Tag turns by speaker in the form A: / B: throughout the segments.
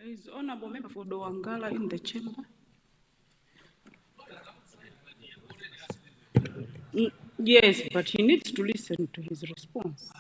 A: Is Honorable Member for Dowangala in the chamber? Yes, but he needs to listen to his response.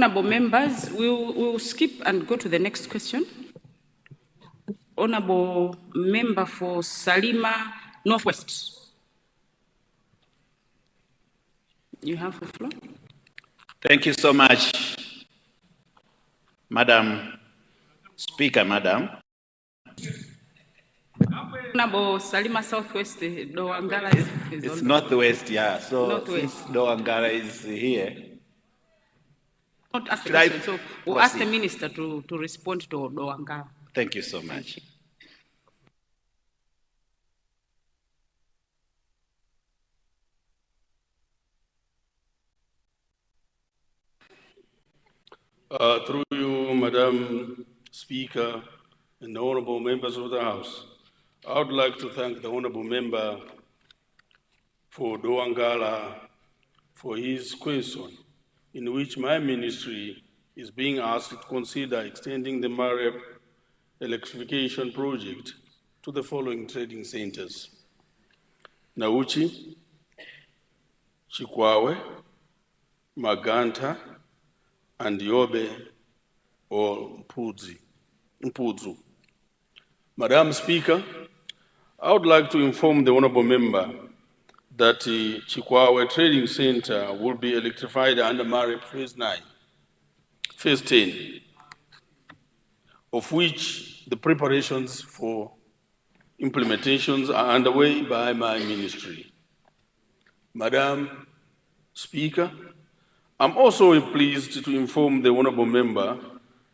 A: Honorable members, we'll skip and go to the next question. Honorable Member for Salima Northwest. You have the floor.
B: Thank you so much, Madam Speaker, Madam.
A: Honorable Salima Southwest, Dowangala is
B: It's
A: on
B: Northwest, yeah. So
A: Northwest.
B: since Dowangala is here,
A: not ask the
B: should I
A: question, so we'll ask the
B: proceed?
A: minister to respond to Dowangala.
B: Thank you so much.
C: Through you, Madam Speaker, and the honorable members of the House, I would like to thank the honorable member for Dowangala for his question, in which my ministry is being asked to consider extending the Mareb electrification project to the following trading centers: Nauchi, Chikwawe, Maganta, and Yobe or Mpudzu. Madam Speaker, I would like to inform the honorable member that the Chikwawe Trading Center will be electrified under Mareb Phase 10, of which the preparations for implementations are underway by my ministry. Madam Speaker, I'm also pleased to inform the honorable member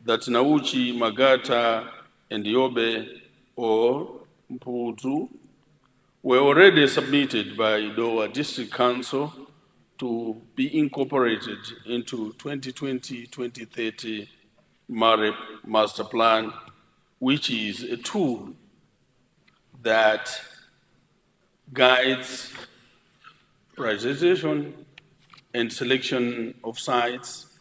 C: that Nauchi, Magata, and Yobe or Mpudzu were already submitted by Dowa District Council to be incorporated into 2020-2030 Mareb Master Plan, which is a tool that guides prioritization and selection of sites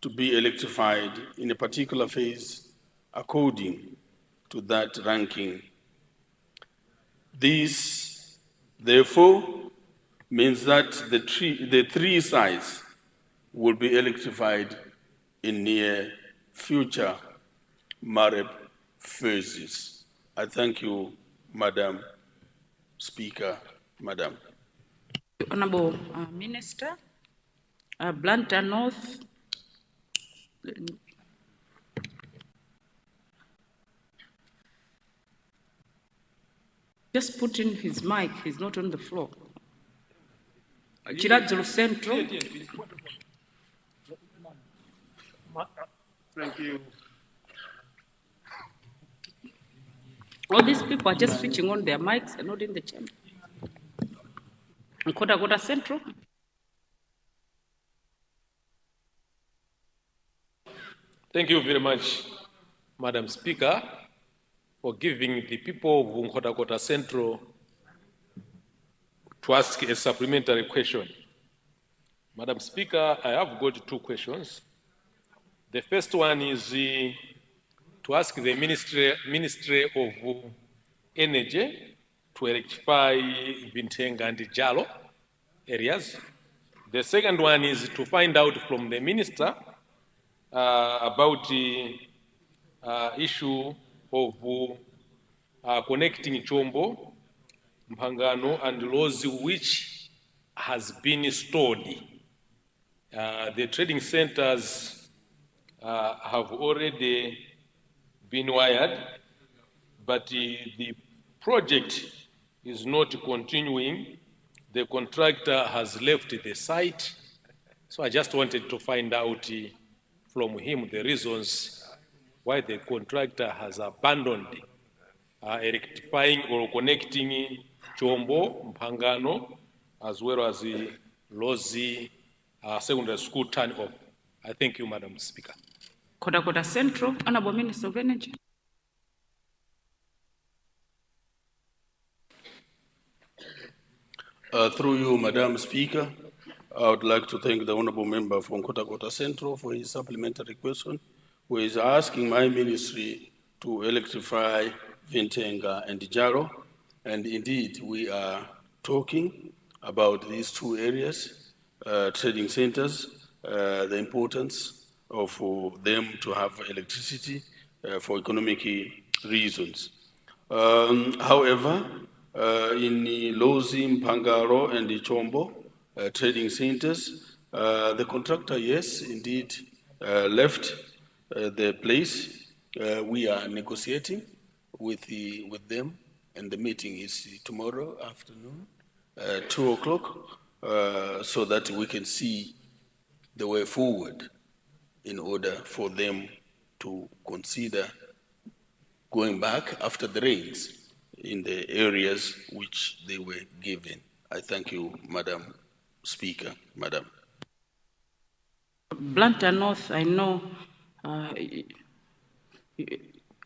C: to be electrified in a particular phase according to that ranking. This, therefore, means that the three sites will be electrified in near future Mareb phases. I thank you, Madam Speaker, Madam.
A: Honorable Minister, Blantyre North. Just put in his mic, he's not on the floor. Chiradzulu Central.
D: Thank you.
A: All these people are just switching on their mics and not in the chamber. Kota Central.
D: Thank you very much, Madam Speaker, for giving the people of Nkota Central to ask a supplementary question. Madam Speaker, I have got two questions. The first one is to ask the Ministry of Energy to electrify Vintenga and Jalo areas. The second one is to find out from the Minister about the issue of connecting Chombo, Mpangano, and Lozi, which has been stored. The trading centers have already been wired, but the project is not continuing. The contractor has left the site. So I just wanted to find out from him the reasons why the contractor has abandoned electrifying or connecting Chombo, Mpangano, as well as the Lozi Secondary School turn-off. I thank you, Madam Speaker.
A: Kota Central, Honorable Minister of Energy.
C: Through you, Madam Speaker, I would like to thank the Honorable Member from Kota Central for his supplementary question, who is asking my ministry to electrify Vintenga and Jaro. And indeed, we are talking about these two areas, trading centers, the importance of them to have electricity for economic reasons. However, in Lozi, Mpangaro, and Chombo trading centers, the contractor, yes, indeed, left the place. We are negotiating with them, and the meeting is tomorrow afternoon, 2 o'clock, so that we can see the way forward in order for them to consider going back after the rains in the areas which they were given. I thank you, Madam Speaker. Madam.
A: Blantyre North, I know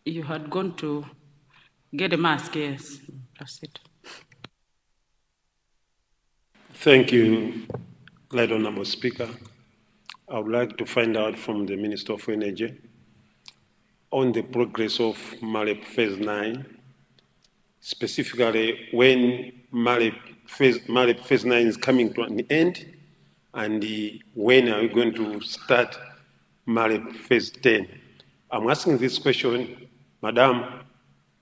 A: you had gone to get a mask, yes. Proceed.
E: Thank you, Right Honourable Speaker. I would like to find out from the Minister of Energy on the progress of Malep Phase 9, specifically when Malep Phase 9 is coming to an end, and when are we going to start Malep Phase 10? I'm asking this question, Madam,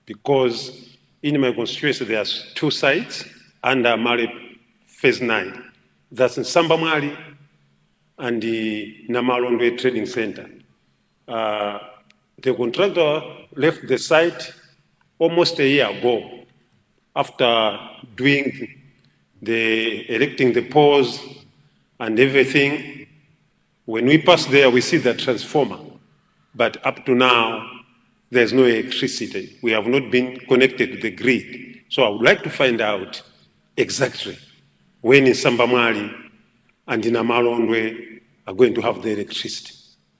E: because in my constituency there's two sites under Malep Phase 9. That's in Sambamwali and the Namalondwe Trading Center. The contractor left the site almost a year ago after doing erecting the poles and everything. When we pass there, we see the transformer, but up to now, there's no electricity. We have not been connected to the grid. So I would like to find out exactly when in Sambamwali and in Amalondwe are going to have the electricity.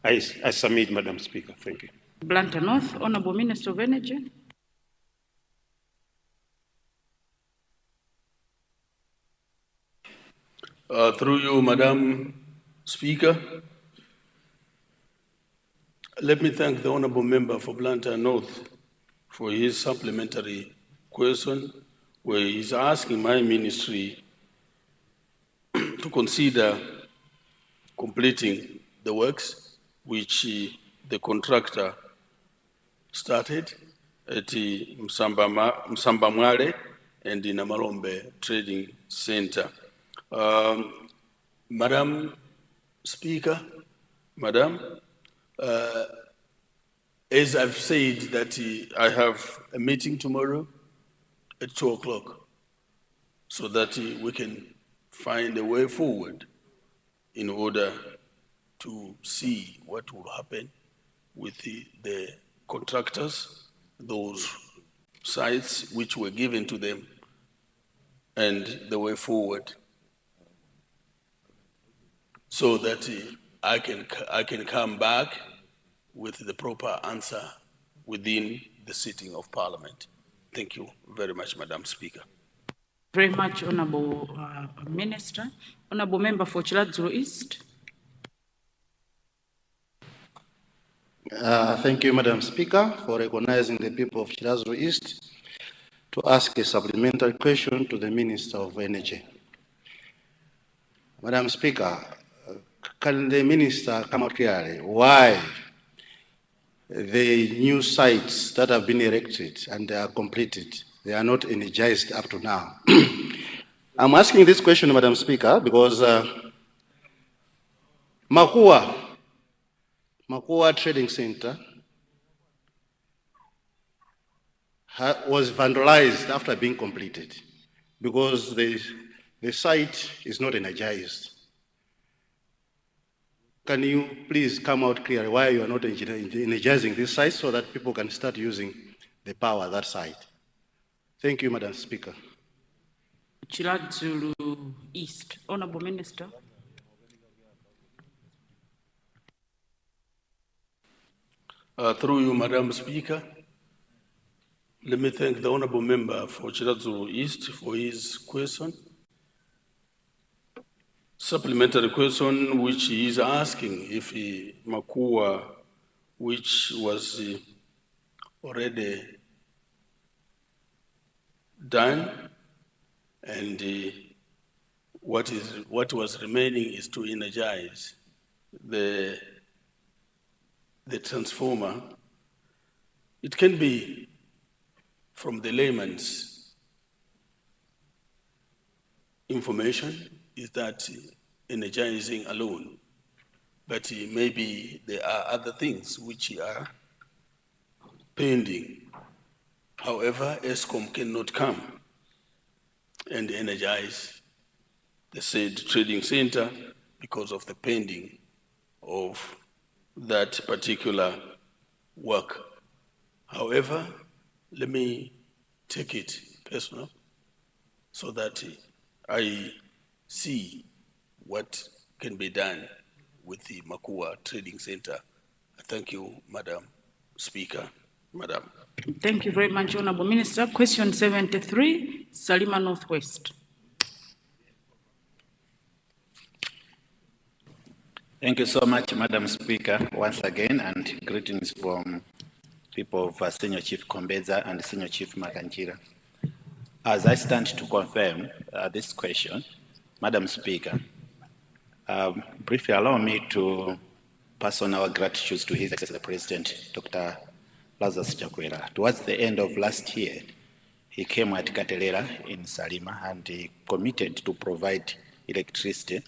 E: I submit, Madam Speaker. Thank you.
A: Blantyre North, Honorable Minister of Energy.
C: Through you, Madam Speaker, let me thank the Honorable Member for Blantyre North for his supplementary question, where he's asking my ministry to consider completing the works which the contractor started at Msambamwale and in Amalombe Trading Center. Madam Speaker, Madam, as I've said that I have a meeting tomorrow at 2 o'clock so that we can find a way forward in order to see what will happen with the contractors, those sites which were given to them, and the way forward, so that I can come back with the proper answer within the sitting of Parliament. Thank you very much, Madam Speaker.
A: Very much, Honorable Minister. Honorable Member for Chiladzulu East.
F: Thank you, Madam Speaker, for recognizing the people of Chiladzulu East to ask a supplementary question to the Minister of Energy. Madam Speaker, can the Minister come out clearly why the new sites that have been erected and they are completed, they are not energized up to now? I'm asking this question, Madam Speaker, because Makua Trading Center was vandalized after being completed because the site is not energized. Can you please come out clearly why you are not energizing this site so that people can start using the power at that site? Thank you, Madam Speaker.
A: Chiladzulu East. Honorable Minister.
C: Through you, Madam Speaker, let me thank the Honorable Member for Chiladzulu East for his question. Supplementary question which he is asking if Makua, which was already done, and what was remaining is to energize the transformer. It can be from the layman's information is that energizing alone, but maybe there are other things which are pending. However, ESCOM cannot come and energize the said trading center because of the pending of that particular work. However, let me take it personal so that I see what can be done with the Makua Trading Center. Thank you, Madam Speaker. Madam.
A: Thank you very much, Honorable Minister. Question 73, Salima Northwest.
B: Thank you so much, Madam Speaker, once again, and greetings from people of Senior Chief Kombeza and Senior Chief Makanjira. As I stand to confirm this question, Madam Speaker, briefly allow me to pass on our gratitude to His Excellency the President, Dr. Lazarus Chakwera. Towards the end of last year, he came at Katelera in Salima and he committed to provide electricity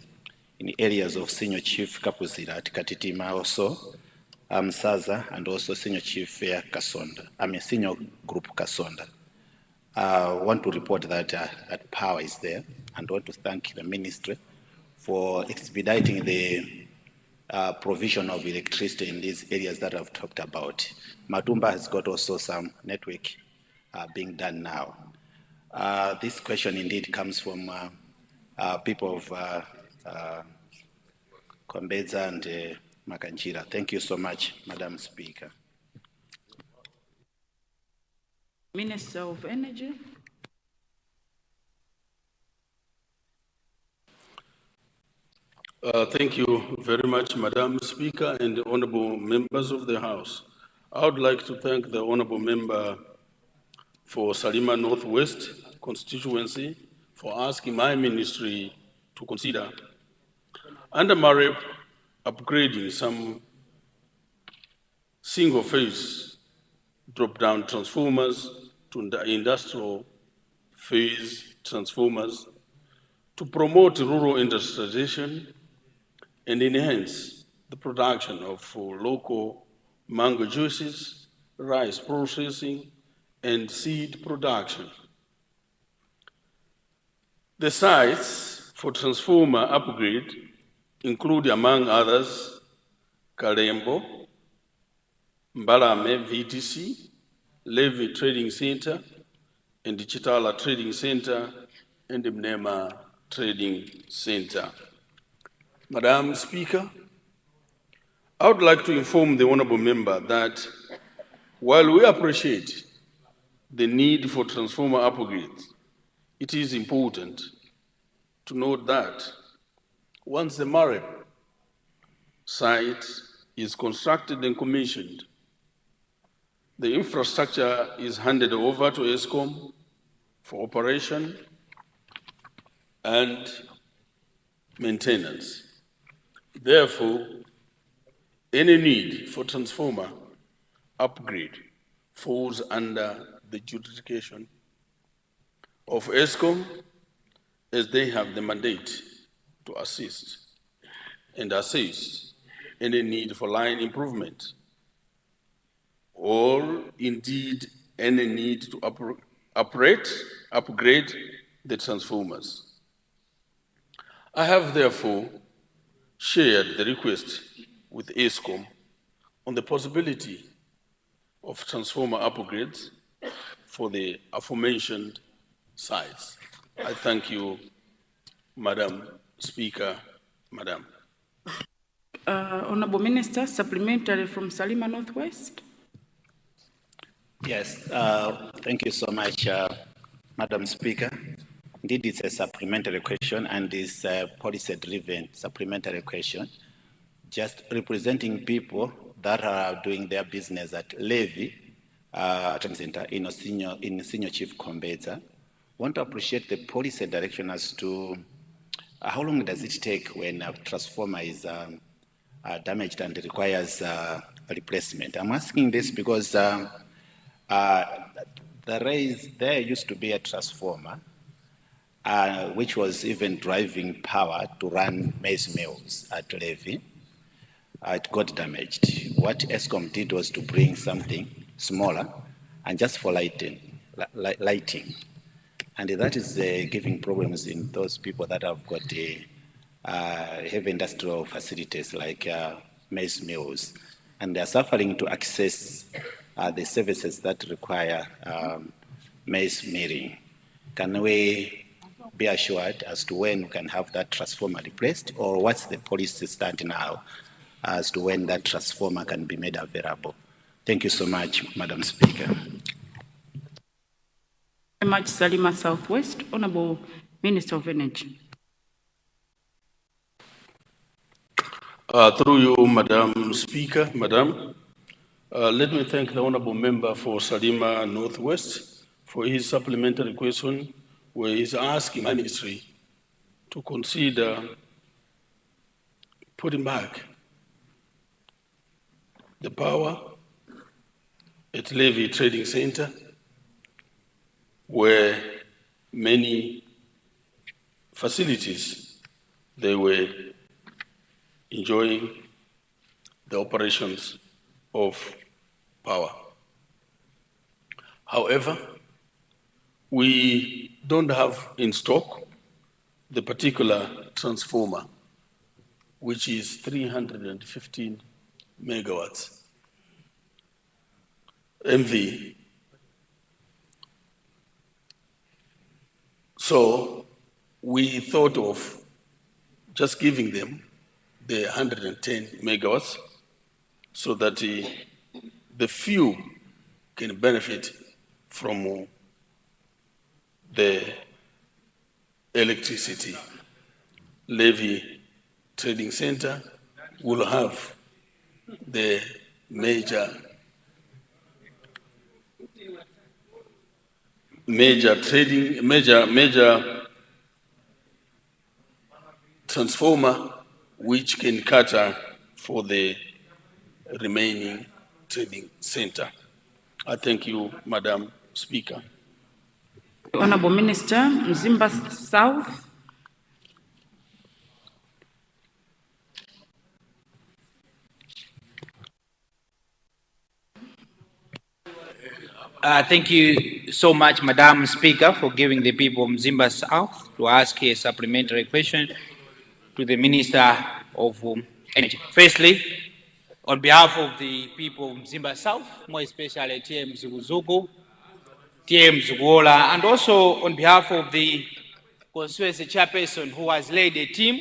B: in areas of Senior Chief Kapuzira at Katitima, also Saza, and also Senior Chief Kasonda, Senior Group Kasonda. I want to report that that power is there, and want to thank the Ministry for expediting the provision of electricity in these areas that I've talked about. Matumba has got also some network being done now. This question indeed comes from people of Kombeza and Makanjira. Thank you so much, Madam Speaker.
A: Minister of Energy.
C: Thank you very much, Madam Speaker and the honorable members of the House. I would like to thank the honorable member for Salima Northwest constituency for asking my ministry to consider under MAREP upgrading some single-phase drop-down transformers to industrial phase transformers to promote rural industrialization and enhance the production of local mango juices, rice processing, and seed production. The sites for transformer upgrade include, among others, Kalembo, Mbalame VTC, Levy Trading Center, and the Chitala Trading Center, and the Mnema Trading Center. Madam Speaker, I would like to inform the honorable member that while we appreciate the need for transformer upgrades, it is important to note that once the MAREP site is constructed and commissioned, the infrastructure is handed over to ESCOM for operation and maintenance. Therefore, any need for transformer upgrade falls under the jurisdiction of ESCOM, as they have the mandate to assist and assess any need for line improvement or indeed any need to upgrade the transformers. I have therefore shared the request with ESCOM on the possibility of transformer upgrades for the aforementioned sites. I thank you, Madam Speaker, Madam.
A: Honorable Minister, supplementary from Salima Northwest.
B: Yes, thank you so much, Madam Speaker. Indeed, it's a supplementary question and it's a policy-driven supplementary question, just representing people that are doing their business at Levy Center in Senior Chief Kombedza. Want to appreciate the policy direction as to how long does it take when a transformer is damaged and requires a replacement. I'm asking this because there used to be a transformer which was even driving power to run maize mills at Levy. It got damaged. What ESCOM did was to bring something smaller and just for lighting. And that is giving problems in those people that have got heavy industrial facilities like maize mills. And they're suffering to access the services that require maize milling. Can we be assured as to when we can have that transformer replaced, or what's the policy stand now as to when that transformer can be made available? Thank you so much, Madam Speaker.
A: Very much, Salima Southwest. Honorable Minister of Energy.
C: Through you, Madam Speaker, Madam, let me thank the Honorable Member for Salima Northwest for his supplementary question, where he's asking my ministry to consider putting back the power at Levy Trading Center, where many facilities, they were enjoying the operations of power. However, we don't have in stock the particular transformer, which is 315 megawatts MV. So we thought of just giving them the 110 megawatts so that the few can benefit from the electricity. Levy Trading Center will have the major transformer which can cater for the remaining trading center. I thank you, Madam Speaker.
A: Honorable Minister, Mzimba South.
G: Thank you so much, Madam Speaker, for giving the people of Mzimba South to ask a supplementary question to the Minister of Energy. Firstly, on behalf of the people of Mzimba South, more especially TM Zuguzugu, TM Zuguola, and also on behalf of the constituency chairperson who has led a team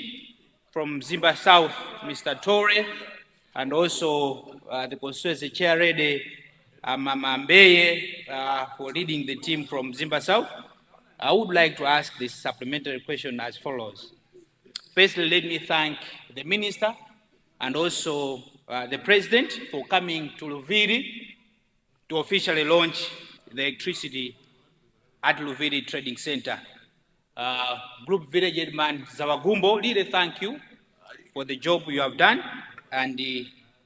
G: from Mzimba South, Mr. Torre, and also the constituency chair lady, Mama Mbeye, for leading the team from Mzimba South. I would like to ask this supplementary question as follows. Firstly, let me thank the Minister and also the President for coming to Luviri to officially launch the electricity at Luviri Trading Center. Group Village Headman Zawagumbo, really thank you for the job you have done, and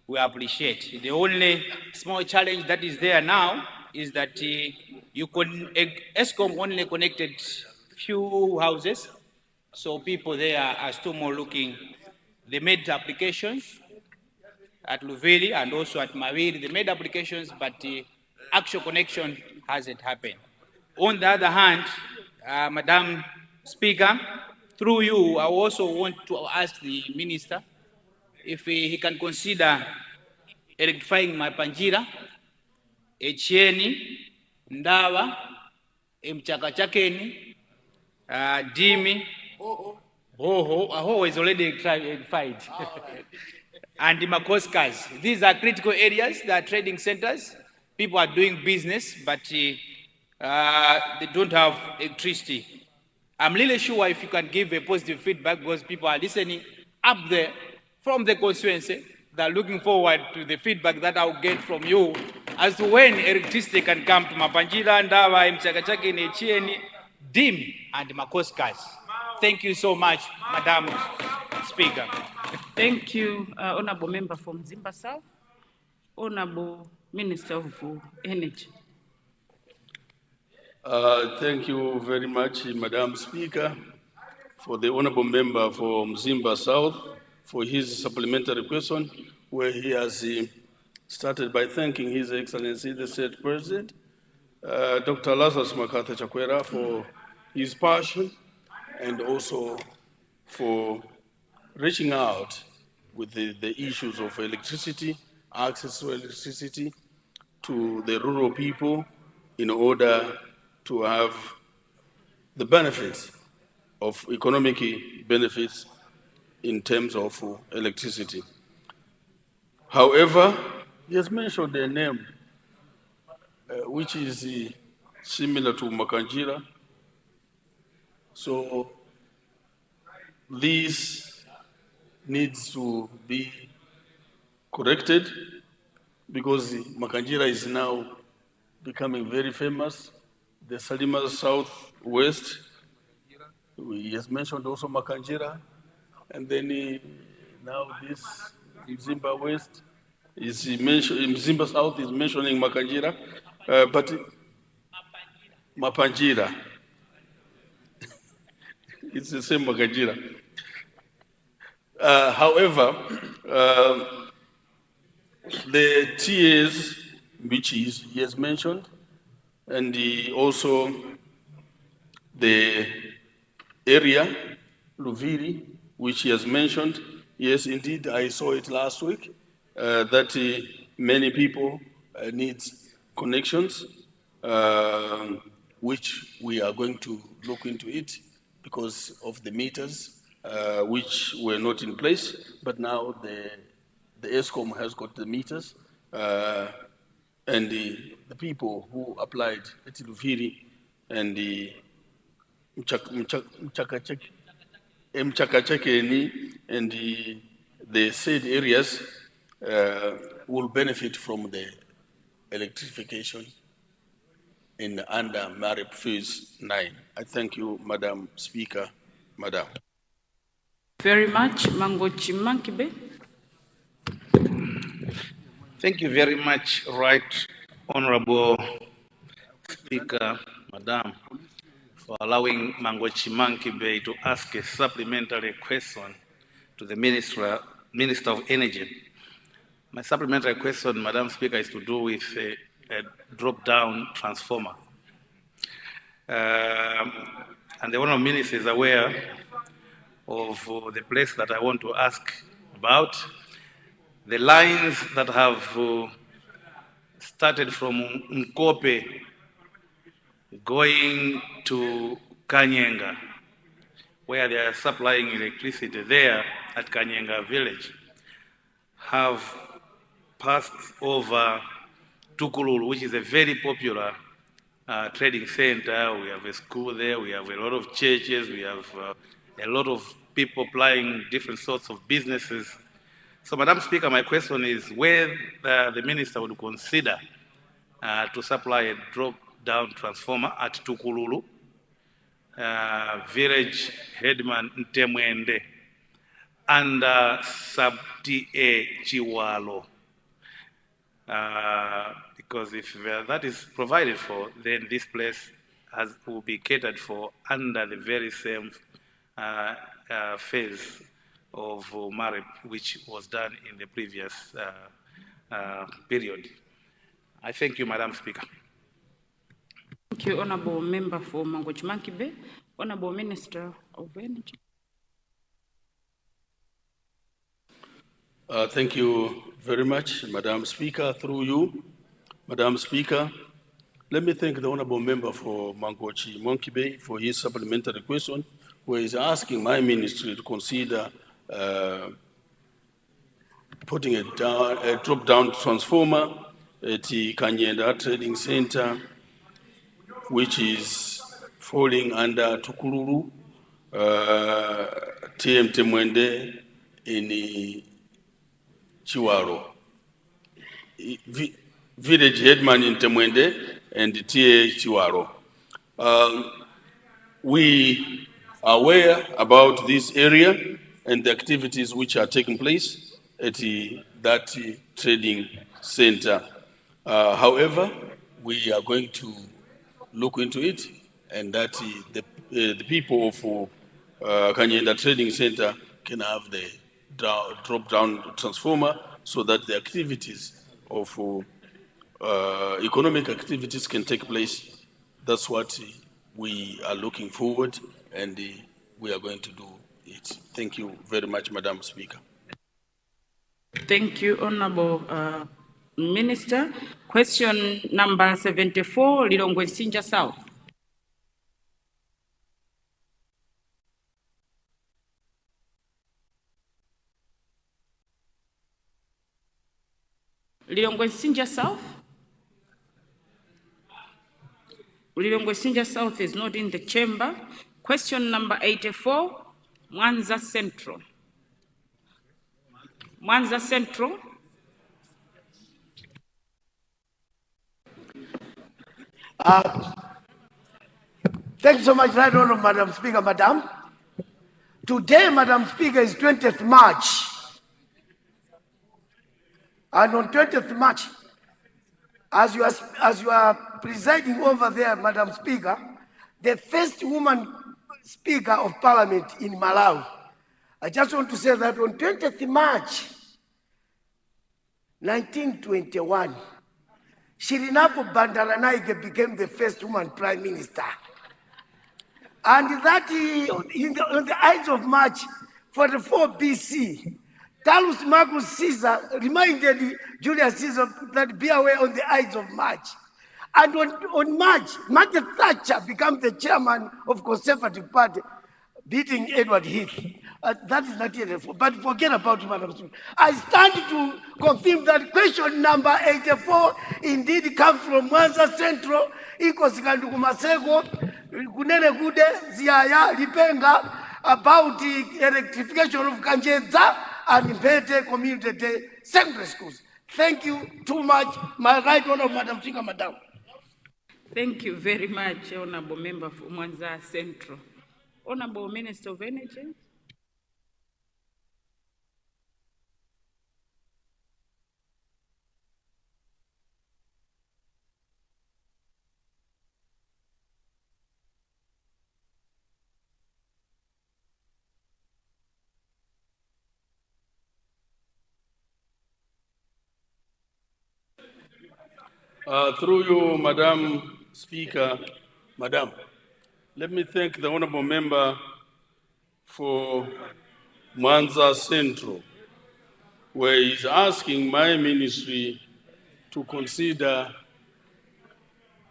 G: we appreciate. The only small challenge that is there now is that ESCOM only connected few houses, so people there are still more looking. They made applications at Luviri and also at Mawiri. They made applications, but the actual connection hasn't happened. On the other hand, Madam Speaker, through you, I also want to ask the Minister if he can consider electrifying Mapanjira, Echieni, Ndawa, Mchakachakeni, Dimi, Hoho is already electrified, and the Makoskas. These are critical areas, they are trading centers. People are doing business, but they don't have electricity. I'm really sure if you can give a positive feedback, because people are listening up there from the constituency, they're looking forward to the feedback that I'll get from you as to when electricity can come to Mapanjira, Ndawa, Mchakachake, Nechieni, Dim, and Makoskas. Thank you so much, Madam Speaker.
A: Thank you, Honorable Member from Zimba South. Honorable Minister of Energy.
C: Thank you very much, Madam Speaker, for the Honorable Member from Zimba South for his supplementary question, where he has started by thanking His Excellency the State President, Dr. Lazarus Makatha Chakwera, for his passion and also for reaching out with the issues of electricity, access to electricity to the rural people in order to have the benefits of economic benefits in terms of electricity. However, he has mentioned a name which is similar to Makanjira. So this needs to be corrected because Makanjira is now becoming very famous. The Salima Southwest, he has mentioned also Makanjira, and then now this Zimba West is mentioned, Zimba South is mentioning Makanjira, but Mapanjira, it's the same Makanjira. However, the TAs, which he has mentioned, and also the area, Luviri, which he has mentioned. Yes, indeed, I saw it last week, that many people need connections, which we are going to look into it because of the meters, which were not in place, but now the ESCOM has got the meters, and the people who applied at Luviri and the Mchakachakeni and the said areas will benefit from the electrification in under MARIP Phase 9. I thank you, Madam Speaker. Madam.
A: Very much, Mangochi Mankibe.
H: Thank you very much, Right Honorable Speaker, Madam, for allowing Mangochi Mankibe to ask a supplementary question to the Minister of Energy. My supplementary question, Madam Speaker, is to do with a drop-down transformer. And the Honourable Minister is aware of the place that I want to ask about. The lines that have started from Nkope going to Kanyenga, where they are supplying electricity there at Kanyenga village, have passed over Tukululu, which is a very popular trading center. We have a school there, we have a lot of churches, we have a lot of people plying different sorts of businesses. So, Madam Speaker, my question is whether the Minister would consider to supply a drop-down transformer at Tukululu, village headman Ntemwende, under sub-TA Chiwalo. Because if that is provided for, then this place will be catered for under the very same phase of MARIP, which was done in the previous period. I thank you, Madam Speaker.
A: Thank you, Honorable Member for Mangochimankibe. Honorable Minister of Energy.
C: Thank you very much, Madam Speaker. Through you, Madam Speaker, let me thank the Honorable Member for Mangochi Monkey Bay for his supplementary question, where he's asking my ministry to consider putting a drop-down transformer at the Kanyenda Trading Center, which is falling under Tukululu, TMT Mwende in Chiwaro. Village headman in Temwende and TA Chiwaro. We are aware about this area and the activities which are taking place at that trading center. However, we are going to look into it, and that the people of Kanyenda Trading Center can have the drop-down transformer so that the activities of economic activities can take place. That's what we are looking forward, and we are going to do it. Thank you very much, Madam Speaker.
A: Thank you, Honorable Minister. Question number 74, Lilongwe Sinja South. Lilongwe Sinja South. Lilongwe Sinja South is not in the chamber. Question number 84, Mwanza Central. Mwanza Central.
I: Thank you so much, Right Honorable Madam Speaker, Madam. Today, Madam Speaker, is 20th March. And on 20th March, as you are presiding over there, Madam Speaker, the first woman Speaker of Parliament in Malawi. I just want to say that on 20th March, 1921, Shirinapo Bandaranaike became the first woman Prime Minister. And that on the Ides of March 44 BC, Talus Marcus Caesar reminded Julius Caesar that be aware on the Ides of March. And on March, Margaret Thatcher became the chairman of Conservative Party, beating Edward Heath. That is not yet, but forget about it, Madam Speaker. I stand to confirm that question number 84 indeed comes from Mwanza Central, Ikosikandu Kumasego, Kunene Kude, Ziaya, Lipenga, about the electrification of Kanjeza and Mpete Community Secondary Schools. Thank you too much, my Right Honorable Madam Speaker, Madam.
A: Thank you very much, Honorable Member for Mwanza Central. Honorable Minister of Energy.
C: Through you, Madam Speaker, Madam, let me thank the Honorable Member for Mwanza Central, where he's asking my ministry to consider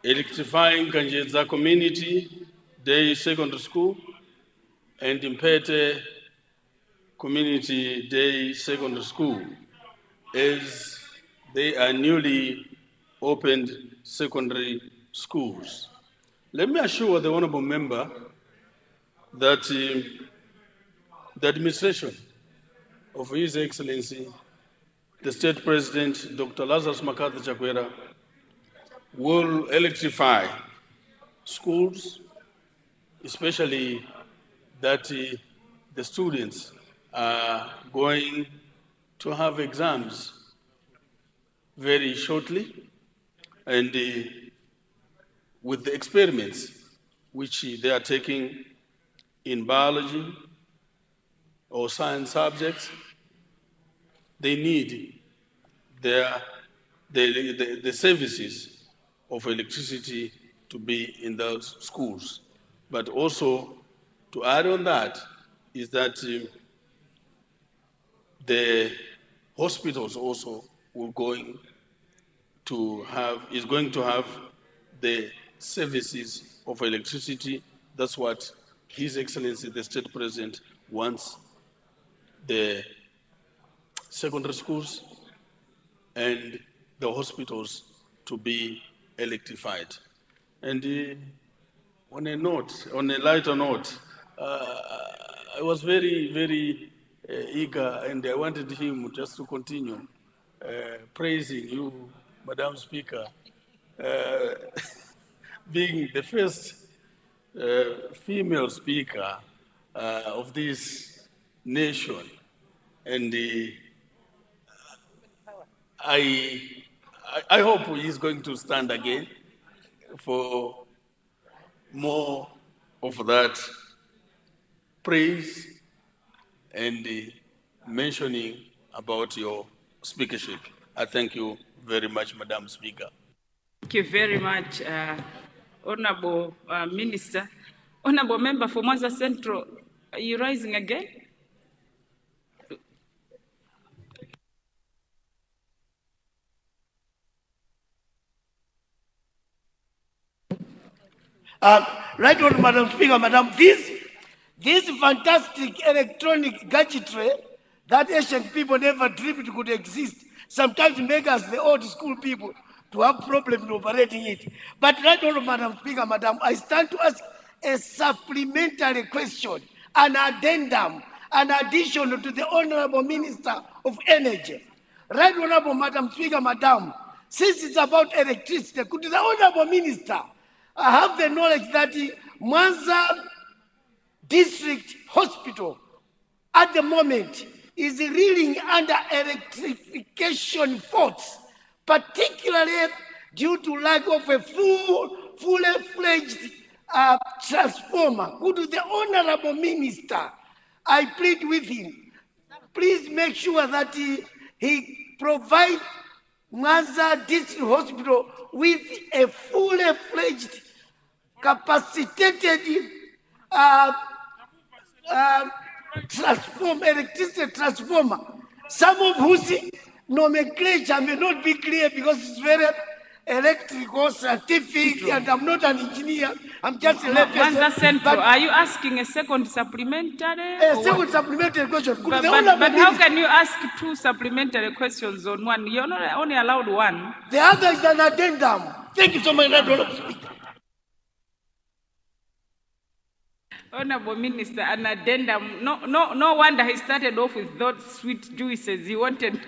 C: electrifying Kanjeza Community Day Secondary School and Mpete Community Day Secondary School, as they are newly opened secondary schools. Let me assure the Honorable Member that the administration of His Excellency, the State President, Dr. Lazarus Makathi Chakwera, will electrify schools, especially that the students are going to have exams very shortly, and with the experiments which they are taking in biology or science subjects, they need the services of electricity to be in those schools. But also, to add on that, is that the hospitals also is going to have the services of electricity. That's what His Excellency, the State President, wants the secondary schools and the hospitals to be electrified. And on a lighter note, I was very, very eager, and I wanted him just to continue praising you, Madam Speaker, being the first female speaker of this nation. And I hope he's going to stand again for more of that praise and mentioning about your speakership. I thank you very much, Madam Speaker.
A: Thank you very much, Honorable Minister. Honorable Member for Mwanza Central, are you rising again?
I: Right on, Madam Speaker, Madam, this fantastic electronic gadgetry that Asian people never dreamed could exist sometimes make us, the old school people, to have problems operating it. But right on, Madam Speaker, Madam, I stand to ask a supplementary question, an addendum, an addition to the Honorable Minister of Energy. Right Honorable Madam Speaker, Madam, since it's about electricity, could the Honorable Minister have the knowledge that the Mwanza District Hospital at the moment is reeling under electrification faults, particularly due to lack of a fully fledged transformer? Could the Honorable Minister, I plead with him, please make sure that he provides Mwanza District Hospital with a fully fledged, capacitated electricity transformer, some of whose nomenclature may not be clear because it's very electrical, scientific, and I'm not an engineer. I'm just a
A: Mwanza Central, are you asking a second supplementary?
I: A second supplementary question.
A: But how can you ask two supplementary questions on one? You're not only allowed one.
I: The other is an addendum. Thank you so much, Honorable Speaker.
A: Honorable Minister, an addendum. No wonder he started off with those sweet juices. He wanted.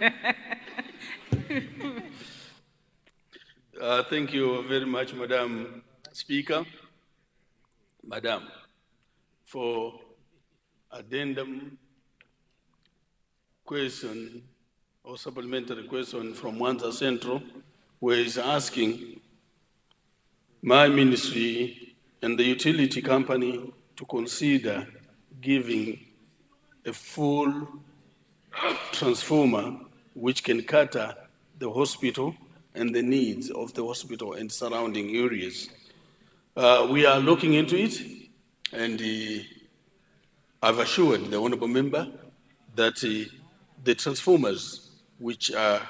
C: Thank you very much, Madam Speaker. Madam, for addendum question or supplementary question from Mwanza Central, where he's asking my ministry and the utility company to consider giving a full transformer which can cater the hospital and the needs of the hospital and surrounding areas. We are looking into it, and I've assured the Honorable Member that the transformers which are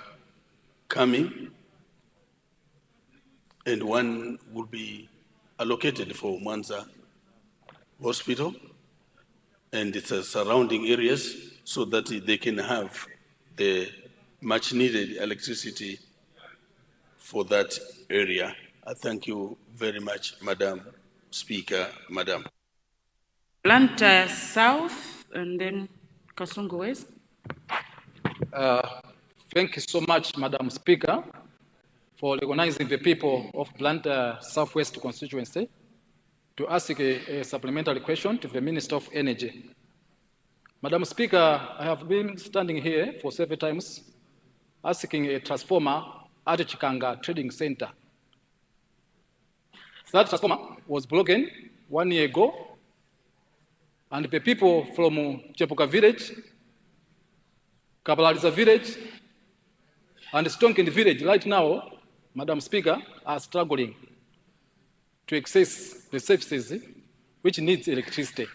C: coming, and one will be allocated for Mwanza Hospital and its surrounding areas so that they can have the much needed electricity for that area. I thank you very much, Madam Speaker, Madam.
A: Blantyre South and then Kasungu West.
J: Thank you so much, Madam Speaker, for recognizing the people of Blantyre Southwest constituency to ask a supplementary question to the Minister of Energy. Madam Speaker, I have been standing here for several times asking a transformer at Chikanga Trading Center. That transformer was broken 1 year ago, and the people from Chepuka village, Kabalariza village, and Stonkin village right now, Madam Speaker, are struggling. to access the services which needs electricity.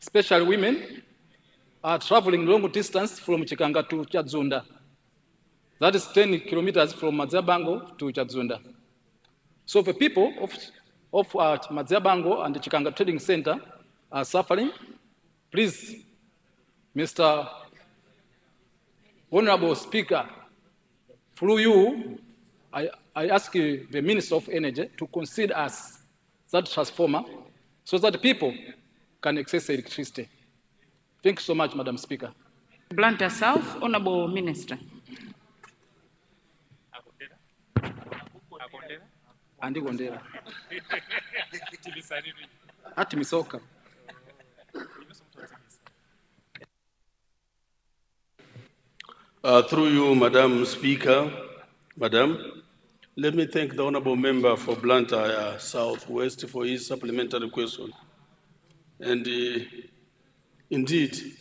J: Especially women are traveling long distance from Chikanga to Chadzunda. That is 10 kilometers from Madziabango to Chadzunda. So the people of Madziabango and the Chikanga Trading Center are suffering. Please, Mr. Honorable Speaker, through you, I ask the Minister of Energy to consider us that transformer so that people can access electricity. Thank you so much, Madam Speaker.
A: Blantyre South, Honorable Minister.
J: Andi Gondera. Ati Misoka.
C: Through you, Madam Speaker, Madam, let me thank the Honorable Member for Blantyre Southwest for his supplementary question. And indeed,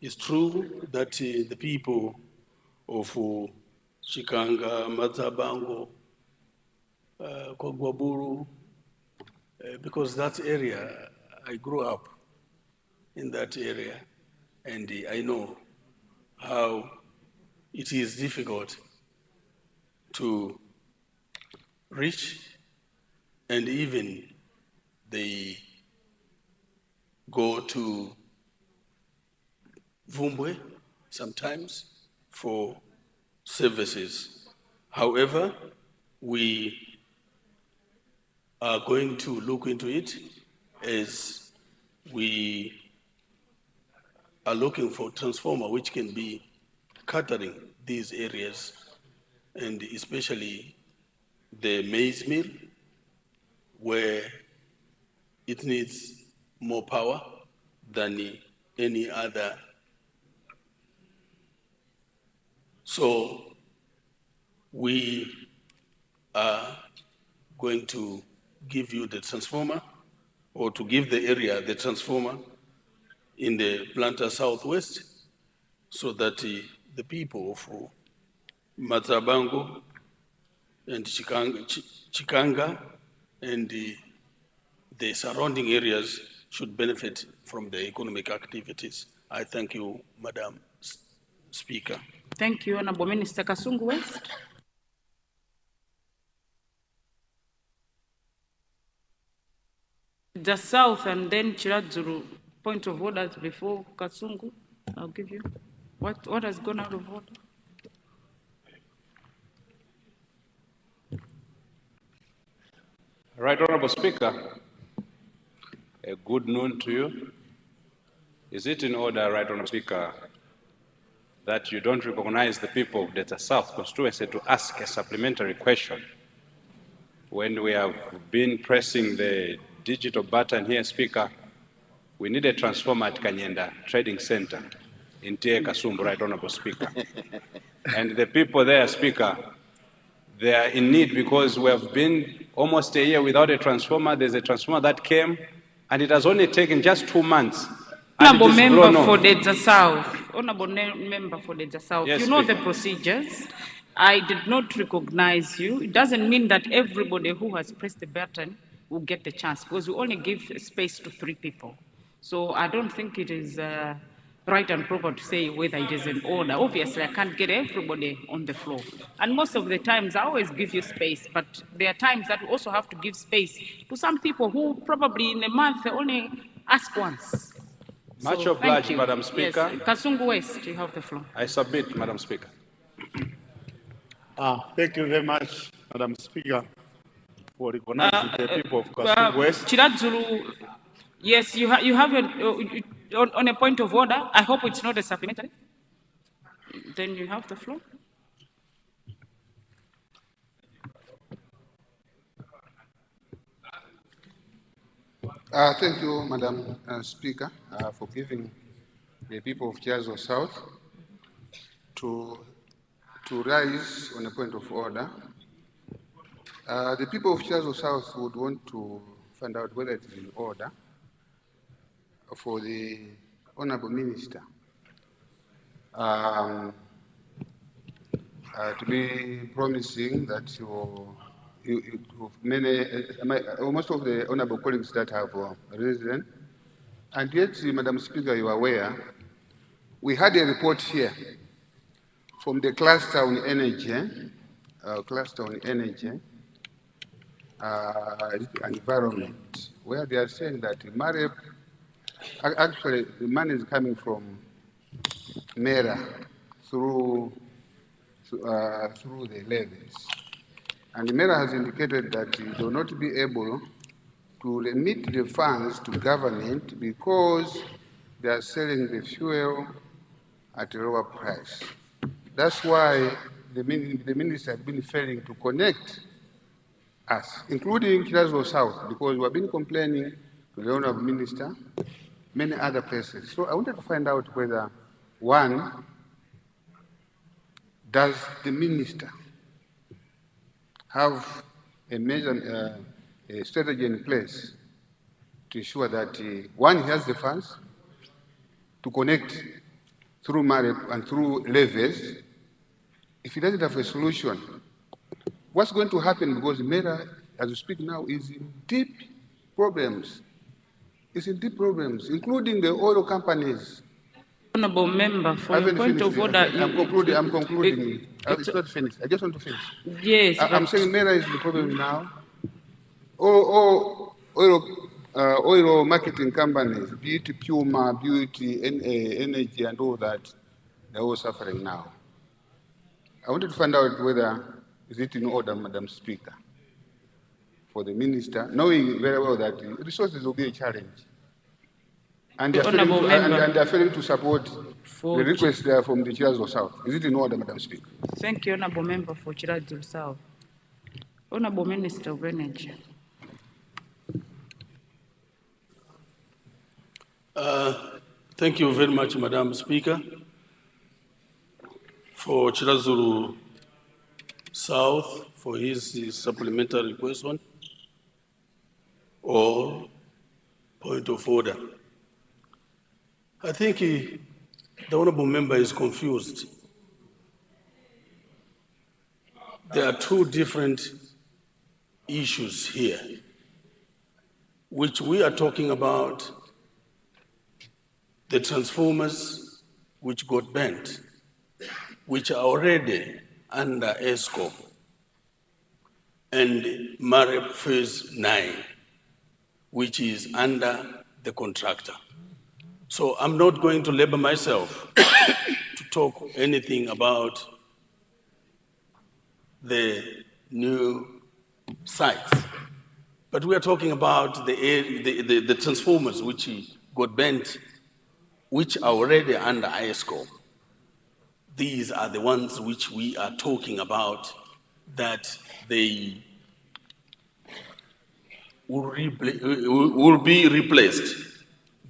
C: it's true that the people of Chikanga, Madziabango, Kogwaburu, because that area, I grew up in that area, and I know how it is difficult to reach, and even they go to Vumbwe sometimes for services. However, we are going to look into it as we are looking for transformer which can be catering these areas, and especially the maize mill, where it needs more power than any other. So we are going to give you the transformer, or to give the area the transformer in the Blantyre Southwest, so that the people of Madziabango and Chikanga and the surrounding areas should benefit from the economic activities. I thank you, Madam Speaker.
A: Thank you, Honorable Minister. Kasungu West. The South and then Chiradzuru. Point of order before Kasungu. I'll give you. What has gone out of order?
K: Right, Honorable Speaker, a good noon to you. Is it in order, Right Honorable Speaker, that you don't recognize the people of Delta South constituency to ask a supplementary question when we have been pressing the digital button here, Speaker? We need a transformer at Kanyenda Trading Center in Tie Kasumbu, Right Honorable Speaker. And the people there, Speaker, they are in need because we have been almost a year without a transformer. There's a transformer that came, and it has only taken just 2 months.
A: Honorable Member for Delta South. Honorable Member for Delta South.
K: Yes,
A: you know
K: Speaker.
A: the procedures. I did not recognize you. It doesn't mean that everybody who has pressed the button will get the chance, because we only give space to 3 people. So I don't think it is right and proper to say whether it is in order. Obviously, I can't get everybody on the floor. And most of the times, I always give you space, but there are times that we also have to give space to some people who probably in a month they only ask once.
K: Much
A: So,
K: obliged,
A: thank you.
K: Madam Speaker.
A: Yes. Kasungu West, you have the floor.
K: I submit, Madam Speaker.
E: Thank you very much, Madam Speaker, for recognizing the people of Kasumbu West.
A: Chiradzulu, yes, you have on a point of order. I hope it's not a supplementary. Then you have the floor.
L: Thank you, Madam Speaker, for giving the people of Chiazo South to rise on a point of order. The people of Chiazo South would want to find out whether it is in order for the Honorable Minister to be promising that most of the honorable colleagues that have risen, and yet, Madam Speaker, you are aware, we had a report here from the cluster on energy, environment, where they are saying that Mareb, actually, the money is coming from Mera through the levies. And Mera has indicated that it will not be able to remit the funds to government because they are selling the fuel at a lower price. That's why the minister has been failing to connect us, including Kirazzo South, because we have been complaining to the honorable minister, many other places. So I wanted to find out whether, one, does the minister have a major strategy in place to ensure that, one, he has the funds to connect through MAREP and through levies? If he doesn't have a solution, what's going to happen? Because Mera, as we speak now, is in deep problems. It's in deep problems, including the oil companies.
A: Honorable member, for your point of order,
L: I'm concluding. It's not finished. I just want to finish.
A: Yes,
L: I'm saying Mera is the problem now. Oil marketing companies, be it Puma, be it Energy, and all that, they're all suffering now. I wanted to find out whether is it in order, Madam Speaker, for the minister, knowing very well that resources will be a challenge. And they are failing to support the request there from the Chirazzo South. Is it in order, Madam Speaker?
A: Thank you, Honorable Member for Chirazzo South. Honorable Minister of Energy.
C: Thank you very much, Madam Speaker, for Chirazzo South for his supplementary question or point of order. I think the honorable member is confused. There are two different issues here, which we are talking about the transformers which got bent, which are already under ESCO, and MAREP Phase 9, which is under the contractor. So I'm not going to labor myself to talk anything about the new sites. But we are talking about the transformers which got bent, which are already under ISCO. These are the ones which we are talking about, that they will be replaced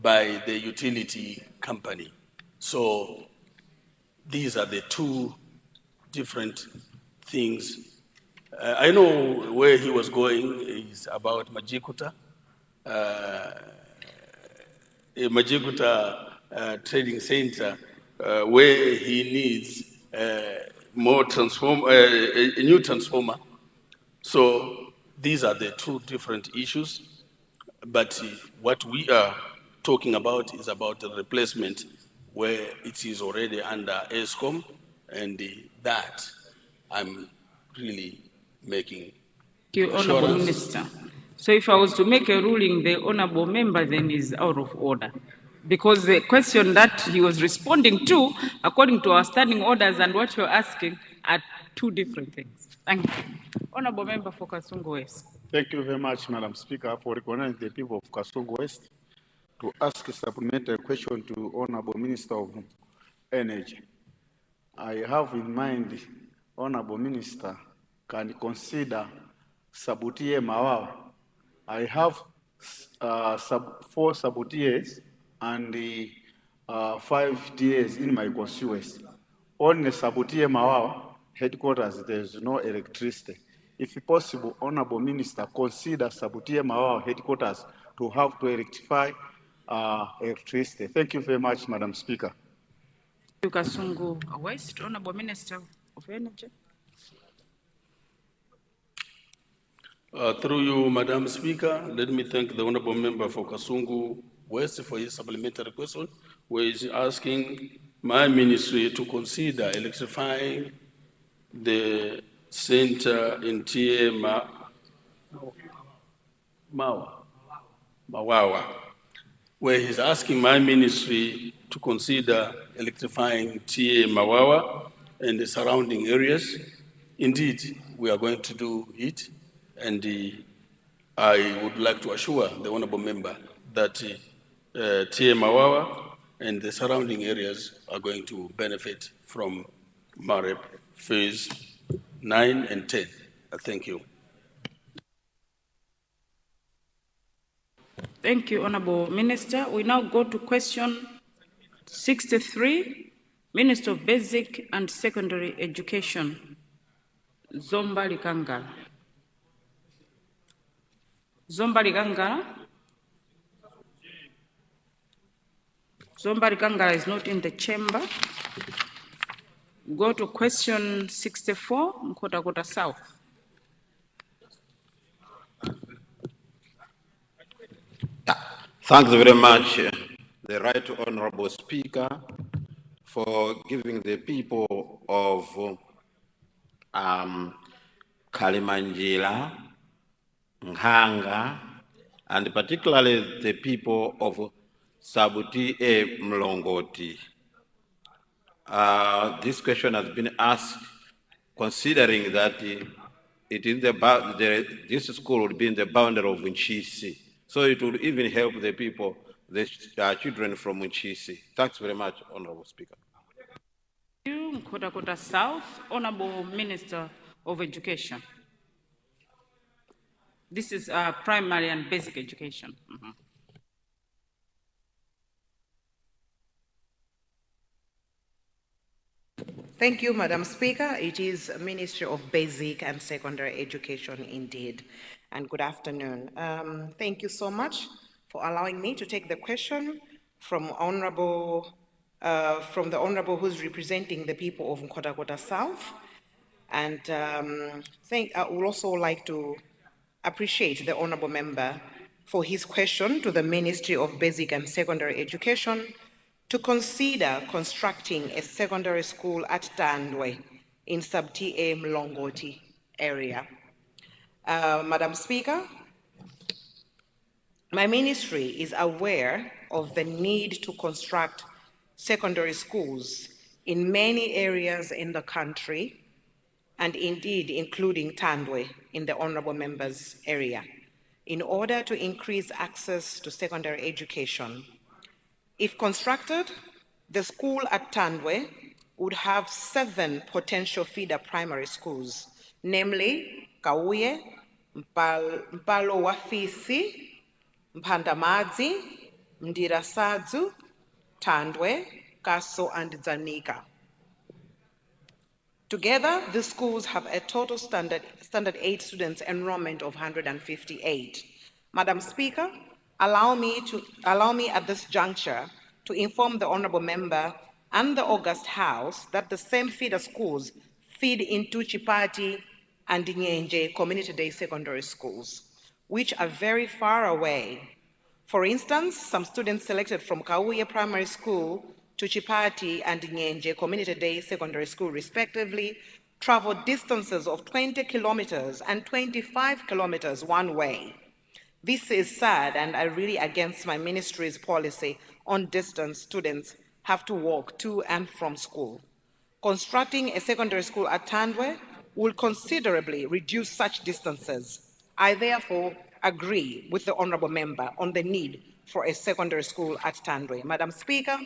C: by the utility company. So these are the two different things. I know where he was going is about Majikuta. Majikuta Trading Center, where he needs a new transformer. So these are the two different issues. But what we are talking about is about the replacement where it is already under ESCOM, and that I'm really making.
A: Thank you, Honorable Minister. So if I was to make a ruling, the Honorable Member then is out of order, because the question that he was responding to, according to our standing orders and what you're asking, are two different things. Thank you. Honorable Member for Kasungu West.
M: Thank you very much, Madam Speaker, for recognizing the people of Kasungu West to ask a supplementary question to Honorable Minister of Energy. I have in mind, Honorable Minister can consider Sabutie Mawao. I have 4 sabutiers and 5 DAs in my constituency. On the Sabutie Mawao headquarters, there is no electricity. If possible, Honorable Minister, consider Sabutie Mawao headquarters to have to electrify electricity. Thank you very much, Madam Speaker.
A: Kasungu West, Honorable Minister of Energy.
C: Through you, Madam Speaker, let me thank the Honorable Member for Kasungu West for his supplementary question, where he's asking my ministry to consider electrifying the center in Mawawa, where he's asking my ministry to consider electrifying TA Mawawa and the surrounding areas. Indeed, we are going to do it, and I would like to assure the honorable member that TA Mawawa and the surrounding areas are going to benefit from MAREP phase 9 and 10. Thank you.
A: Thank you, Honorable Minister. We now go to question 63, Minister of Basic and Secondary Education, Zombali Kangala. Zombali Kangala? Zombali Kangala is not in the chamber. Go to question 64, Nkhotakota South.
N: Thanks very much, the Right Honorable Speaker, for giving the people of Kalimanjira, Nhanga, and particularly the people of Sabuti e Mlongoti. This question has been asked considering that it is this school would be in the boundary of Nchisi. So it would even help the people, the children from Nchisi. Thanks very much, Honorable Speaker.
A: Thank you, Nkhotakota South. Honorable Minister of Education. This is primary and basic education.
O: Thank you, Madam Speaker. It is Ministry of Basic and Secondary Education indeed. And good afternoon. Thank you so much for allowing me to take the question from the Honorable who's representing the people of Nkhotakota South. And I would also like to appreciate the Honorable Member for his question to the Ministry of Basic and Secondary Education to consider constructing a secondary school at Tandwe in sub-TA Mlongoti area. Madam Speaker, my ministry is aware of the need to construct secondary schools in many areas in the country, and indeed including Tandwe in the Honorable Member's area, in order to increase access to secondary education. If constructed, the school at Tandwe would have 7 potential feeder primary schools, namely Kauye, Mpalo Wafisi, Mpandamazi, Mdirasadzu, Tandwe, Kaso, and Zanika. Together, the schools have a total standard 8 students enrollment of 158. Madam Speaker, allow me at this juncture to inform the Honorable Member and the August House that the same feeder schools feed into Chipati and Nyenje Community Day Secondary Schools, which are very far away. For instance, some students selected from Kauye Primary School to Chipati and Nyenje Community Day Secondary School, respectively, travel distances of 20 kilometers and 25 kilometers one way. This is sad, and I really against my ministry's policy on distance students have to walk to and from school. Constructing a secondary school at Tandwe will considerably reduce such distances. I therefore agree with the Honorable Member on the need for a secondary school at Tandwe. Madam Speaker,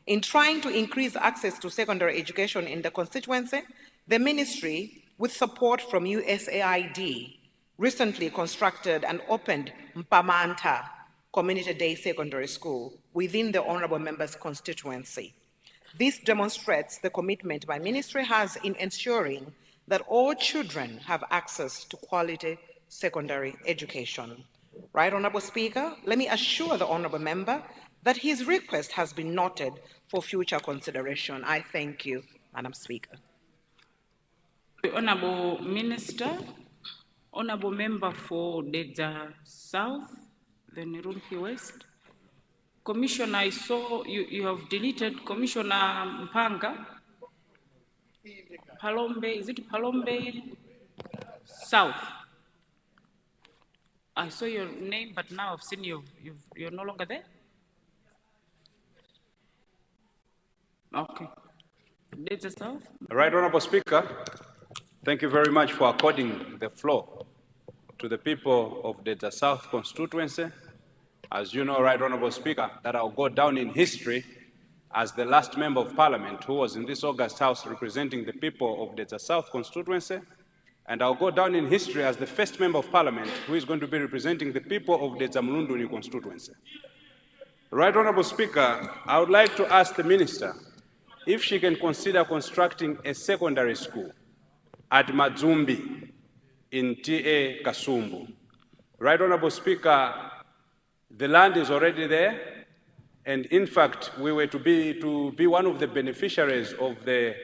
O: in trying to increase access to secondary education in the constituency, the ministry, with support from USAID, recently constructed and opened Mpamanta Community Day Secondary School within the Honorable Member's constituency. This demonstrates the commitment my ministry has in ensuring that all children have access to quality secondary education. Right, Honorable Speaker, let me assure the Honorable Member that his request has been noted for future consideration. I thank you, Madam Speaker.
A: The Honorable Minister. Honorable Member for Dedza South, then Rumpi West. Commissioner, I saw you have deleted Commissioner Mpanga. Palombe, is it Palombe South? I saw your name, but now I've seen you're no longer there. Okay. Dedza South.
K: Right Honorable Speaker, thank you very much for according the floor to the people of the South constituency. As you know, Right Honorable Speaker, that I'll go down in history as the last member of parliament who was in this August House representing the people of the South constituency. And I'll go down in history as the first member of parliament who is going to be representing the people of the Mlunduni constituency. Right Honorable Speaker, I would like to ask the minister if she can consider constructing a secondary school at Madzumbi in TA Kasumbu. Right Honorable Speaker, the land is already there, and in fact, we were to be one of the beneficiaries of the,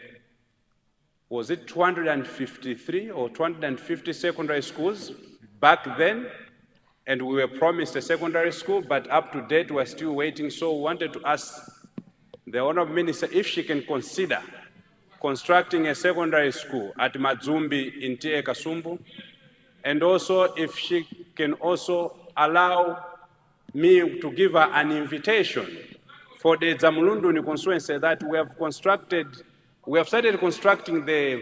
K: was it 253 or 250 secondary schools back then? And we were promised a secondary school, but up to date, we're still waiting. So we wanted to ask the Honourable Minister if she can consider constructing a secondary school at Madzumbi in TA Kasumbu, and also if she can also allow me to give her an invitation for the Zamulunduni constituency that we have started constructing the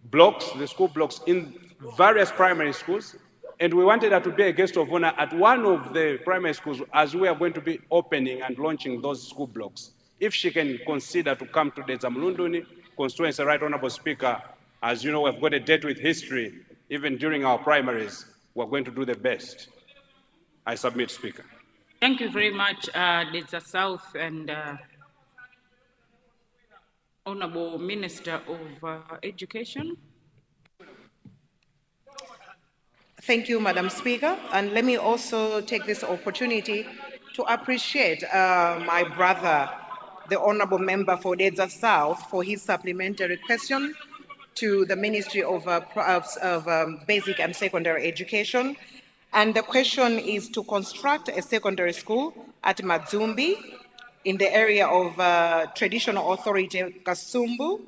K: blocks, the school blocks in various primary schools, and we wanted her to be a guest of honor at one of the primary schools as we are going to be opening and launching those school blocks. If she can consider to come to the Zamulunduni constituency, Right Honorable Speaker, as you know, we've got a date with history. Even during our primaries, we're going to do the best. I submit, Speaker.
A: Thank you very much, Dedza South and Honorable Minister of Education.
O: Thank you, Madam Speaker. And let me also take this opportunity to appreciate my brother, the Honorable Member for Dedza South, for his supplementary question to the Ministry of Basic and Secondary Education. And the question is to construct a secondary school at Madzumbi in the area of Traditional Authority Kasumbu.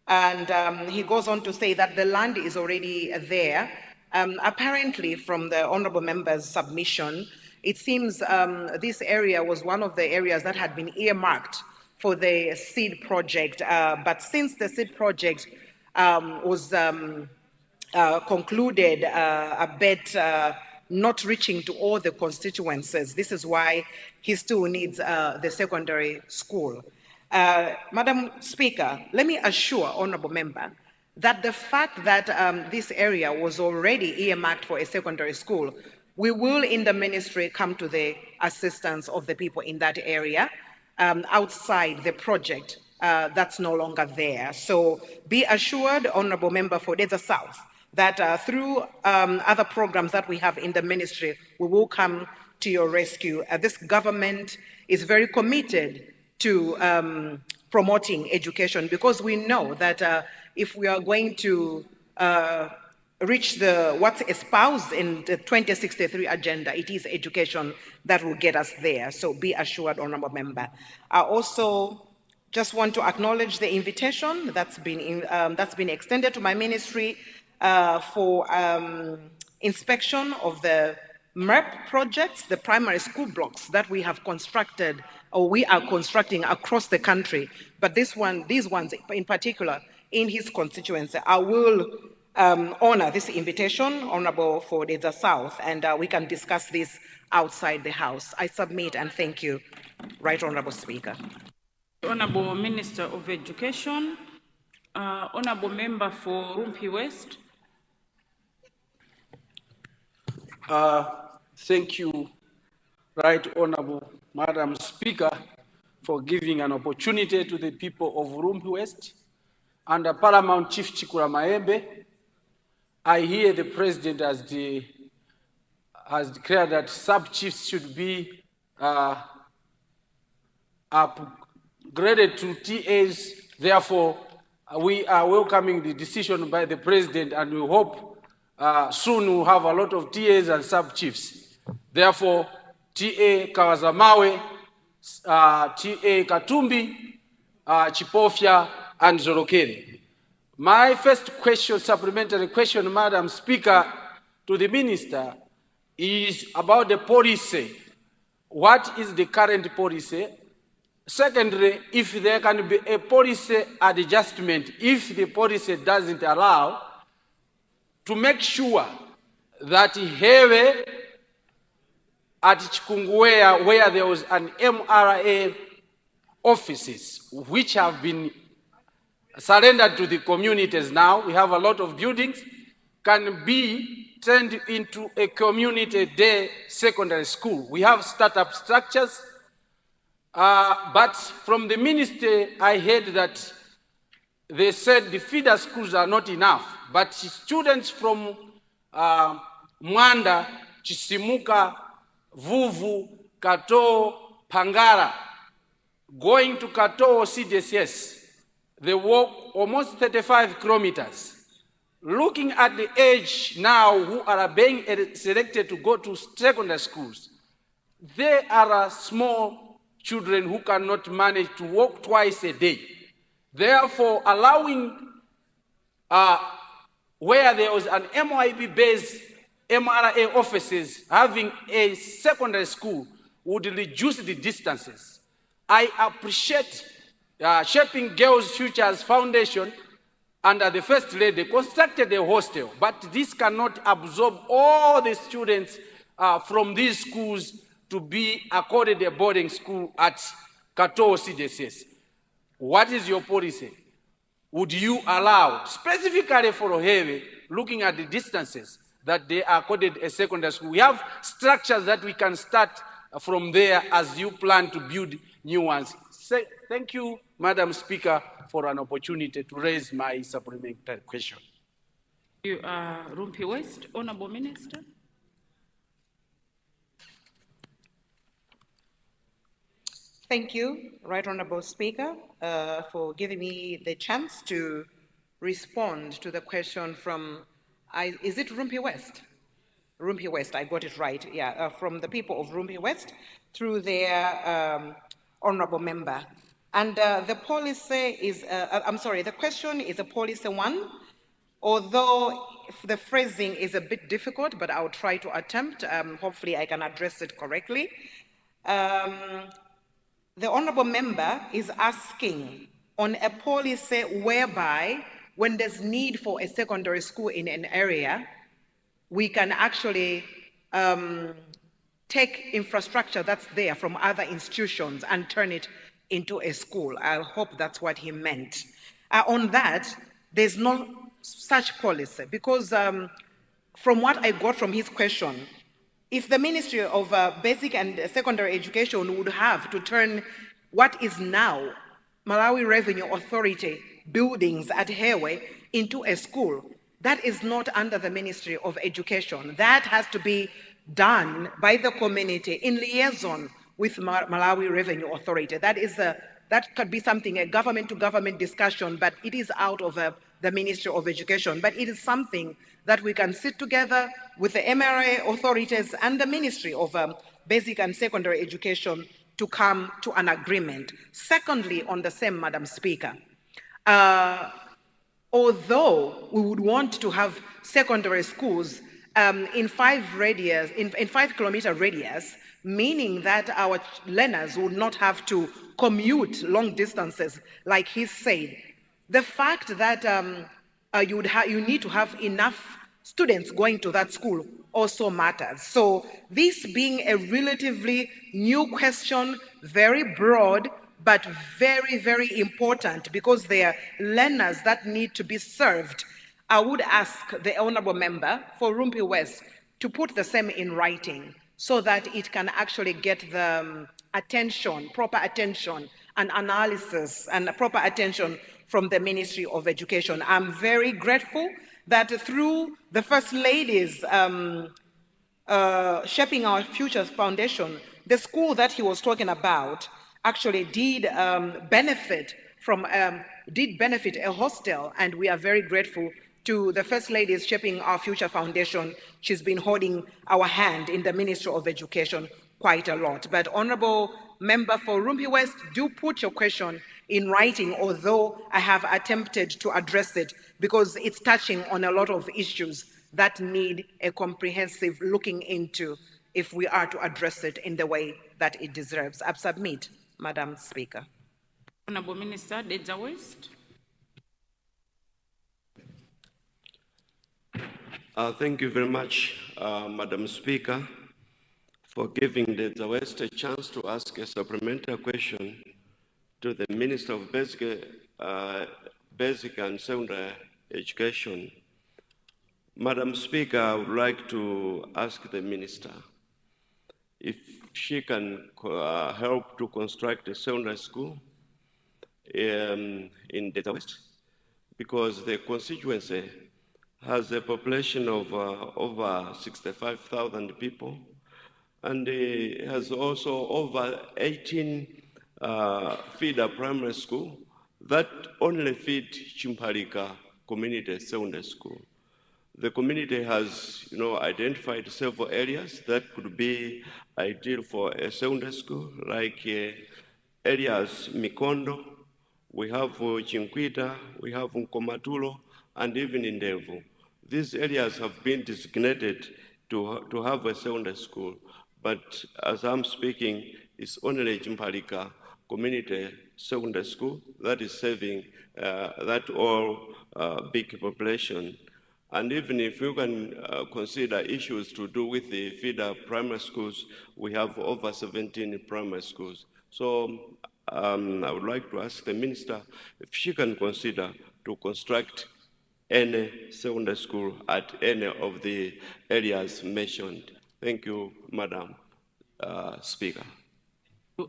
O: And he goes on to say that the land is already there. Apparently, from the Honorable Member's submission, it seems this area was one of the areas that had been earmarked for the seed project. But since the seed project was concluded a bit not reaching to all the constituencies, this is why he still needs the secondary school. Madam Speaker, let me assure Honorable Member that the fact that this area was already earmarked for a secondary school, we will in the ministry come to the assistance of the people in that area outside the project that's no longer there. So be assured, Honorable Member for Dedza South, that through other programs that we have in the ministry, we will come to your rescue. This government is very committed to promoting education, because we know that if we are going to reach what's espoused in the 2063 agenda, it is education that will get us there. So be assured, Honorable Member. I also just want to acknowledge the invitation that's been extended to my ministry for inspection of the MERP projects, the primary school blocks that we have constructed or we are constructing across the country. But these ones in particular in his constituency, I will honor this invitation, Honorable for the South, and we can discuss this outside the House. I submit and thank you, Right Honorable Speaker.
A: Honorable Minister of Education, Honorable Member for Rumpi West.
P: Thank you, Right Honorable Madam Speaker, for giving an opportunity to the people of Rumpi West. Under Paramount Chief Chikura Maembe, I hear the President has declared that sub-chiefs should be upgraded to TAs. Therefore, we are welcoming the decision by the President, and we hope Soon we'll have a lot of TAs and sub-chiefs. Therefore, TA Kawazamawe, TA Katumbi, Chipofya, and Zorokeri. My first question, supplementary question, Madam Speaker, to the Minister is about the policy. What is the current policy? Secondly, if there can be a policy adjustment, if the policy doesn't allow, to make sure that Hewe at Chikunguwea, where there was an MRA offices, which have been surrendered to the communities now, we have a lot of buildings, can be turned into a community day secondary school. We have startup structures, but from the ministry, I heard that they said the feeder schools are not enough, but students from Mwanda, Chisimuka, Vuvu, Kato, Pangara, going to Kato CDCS, they walk almost 35 kilometers. Looking at the age now who are being selected to go to secondary schools, they are small children who cannot manage to walk twice a day. Therefore, allowing where there was an MYB-based MRA offices having a secondary school would reduce the distances. I appreciate Shaping Girls' Futures Foundation under the First Lady constructed a hostel, but this cannot absorb all the students from these schools to be accorded a boarding school at Kato CDCS. What is your policy? Would you allow, specifically for Ohewe, looking at the distances, that they are accorded a secondary school? We have structures that we can start from there as you plan to build new ones. Thank you, Madam Speaker, for an opportunity to raise my supplementary question.
A: You are Rumpi West, Honorable Minister.
O: Thank you, Right Honorable Speaker, for giving me the chance to respond to the question from, is it Rumpi West? Rumpi West, I got it right, yeah, from the people of Rumpi West through their honorable member. And the policy is, the question is a policy one, although the phrasing is a bit difficult, but I'll try to attempt. Hopefully I can address it correctly. The honorable member is asking on a policy whereby when there's need for a secondary school in an area, we can actually take infrastructure that's there from other institutions and turn it into a school. I hope that's what he meant. On that, there's no such policy because from what I got from his question, if the Ministry of Basic and Secondary Education would have to turn what is now Malawi Revenue Authority buildings at Hewe into a school, that is not under the Ministry of Education. That has to be done by the community in liaison with Malawi Revenue Authority. That could be something, a government-to-government discussion, but it is out of the Ministry of Education. But it is something that we can sit together with the MRA authorities and the Ministry of Basic and Secondary Education to come to an agreement. Secondly, on the same, Madam Speaker, although we would want to have secondary schools in 5-kilometer radius, meaning that our learners would not have to commute long distances, like he said. The fact that you need to have enough students going to that school also matters. So this being a relatively new question, very broad, but very, very important because there are learners that need to be served, I would ask the honorable member for Rumpi West to put the same in writing so that it can actually get the attention, proper attention and analysis and proper attention from the Ministry of Education. I'm very grateful that through the First Lady's Shaping Our Futures Foundation, the school that he was talking about actually did benefit a hostel, and we are very grateful to the First Lady shaping our future foundation. She's been holding our hand in the Ministry of Education quite a lot. But Honorable Member for Rumpi West, do put your question in writing, although I have attempted to address it because it's touching on a lot of issues that need a comprehensive looking into if we are to address it in the way that it deserves. I submit, Madam Speaker.
A: Honorable Minister, Dedza West.
Q: Thank you very much, Madam Speaker, for giving the West a chance to ask a supplementary question to the Minister of Basic and Secondary Education. Madam Speaker, I would like to ask the Minister if she can help to construct a secondary school in the West, because the constituency has a population of over 65,000 people, and it has also over 18 feeder primary school that only feed Chimpalika Community Secondary School. The community has, identified several areas that could be ideal for a secondary school, like areas Mikondo, we have Chinquita, we have Nkomatulo, and even in Ndithu. These areas have been designated to have a secondary school, but as I'm speaking, it's only Chimpalika Community Secondary School that is serving that all big population. And even if you can consider issues to do with the feeder primary schools, we have over 17 primary schools. So I would like to ask the Minister if she can consider to construct any secondary school at any of the areas mentioned. Thank you, Madam Speaker.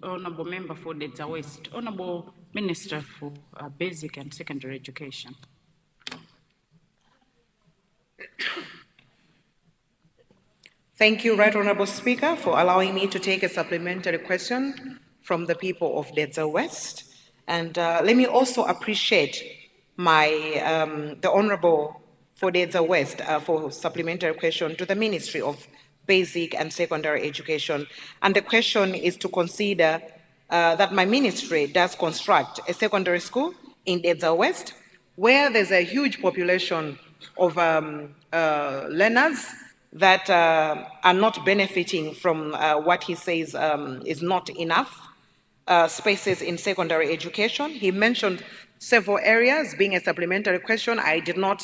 A: Honorable Member for Dedza West. Honorable Minister for Basic and Secondary Education.
O: Thank you, Right Honorable Speaker, for allowing me to take a supplementary question from the people of Dedza West. And let me also appreciate the Honorable for Dedza West for supplementary question to the Ministry of Basic and Secondary Education. And the question is to consider that my ministry does construct a secondary school in Dedza West, where there's a huge population of learners that are not benefiting from what he says is not enough spaces in secondary education. He mentioned several areas. Being a supplementary question, I did not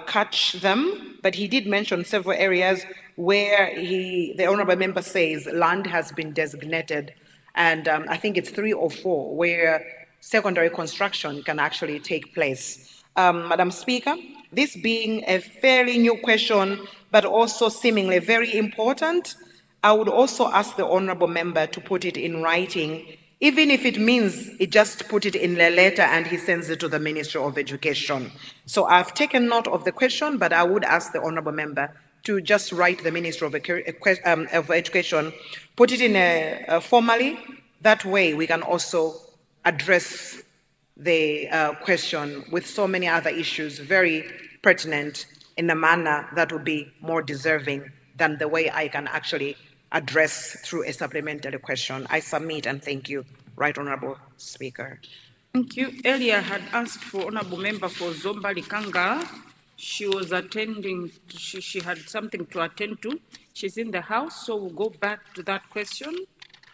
O: catch them, but he did mention several areas where the honorable member says land has been designated, and I think it's 3 or 4 where secondary construction can actually take place. Madam Speaker, this being a fairly new question, but also seemingly very important, I would also ask the honorable member to put it in writing, even if it means he just put it in a letter and he sends it to the Ministry of Education. So I've taken note of the question, but I would ask the honorable member to just write the Ministry of Education, put it in formally. That way we can also address the question with so many other issues, very pertinent, in a manner that would be more deserving than the way I can actually address through a supplementary question. I submit and thank you, Right Honorable Speaker.
A: Thank you. Earlier had asked for Honorable Member for Zomba Likanga. She was attending, she had something to attend to. She's in the house, so we'll go back to that question.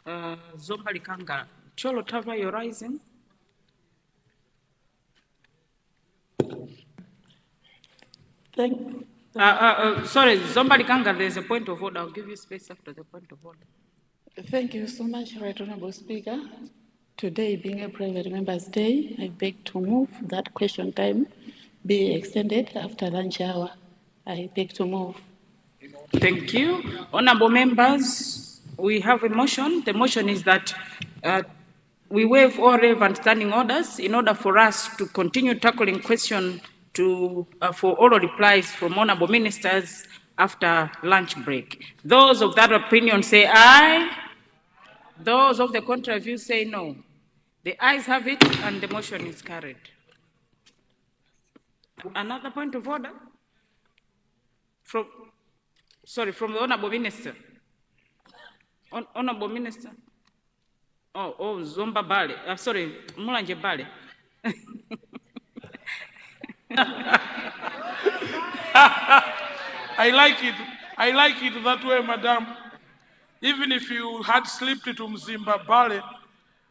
A: Zomba Likanga. Cholo Tava, you're rising. Sorry, Zomba Likanga, there's a point of order. I'll give you space after the point of order.
R: Thank you so much, Right Honorable Speaker. Today being a private member's day, I beg to move that question time be extended after lunch hour. I beg to move.
A: Thank you. Honorable members, we have a motion. The motion is that we waive all relevant standing orders in order for us to continue tackling question for oral replies from honorable ministers after lunch break. Those of that opinion say aye. Those of the contrary view say no. The ayes have it and the motion is carried. Another point of order? From the Honorable Minister. Honorable Minister. Oh, Zomba Bale. Sorry, Mulanje Bale.
S: I like it. I like it that way, Madam. Even if you had slipped to Mzimba Bale,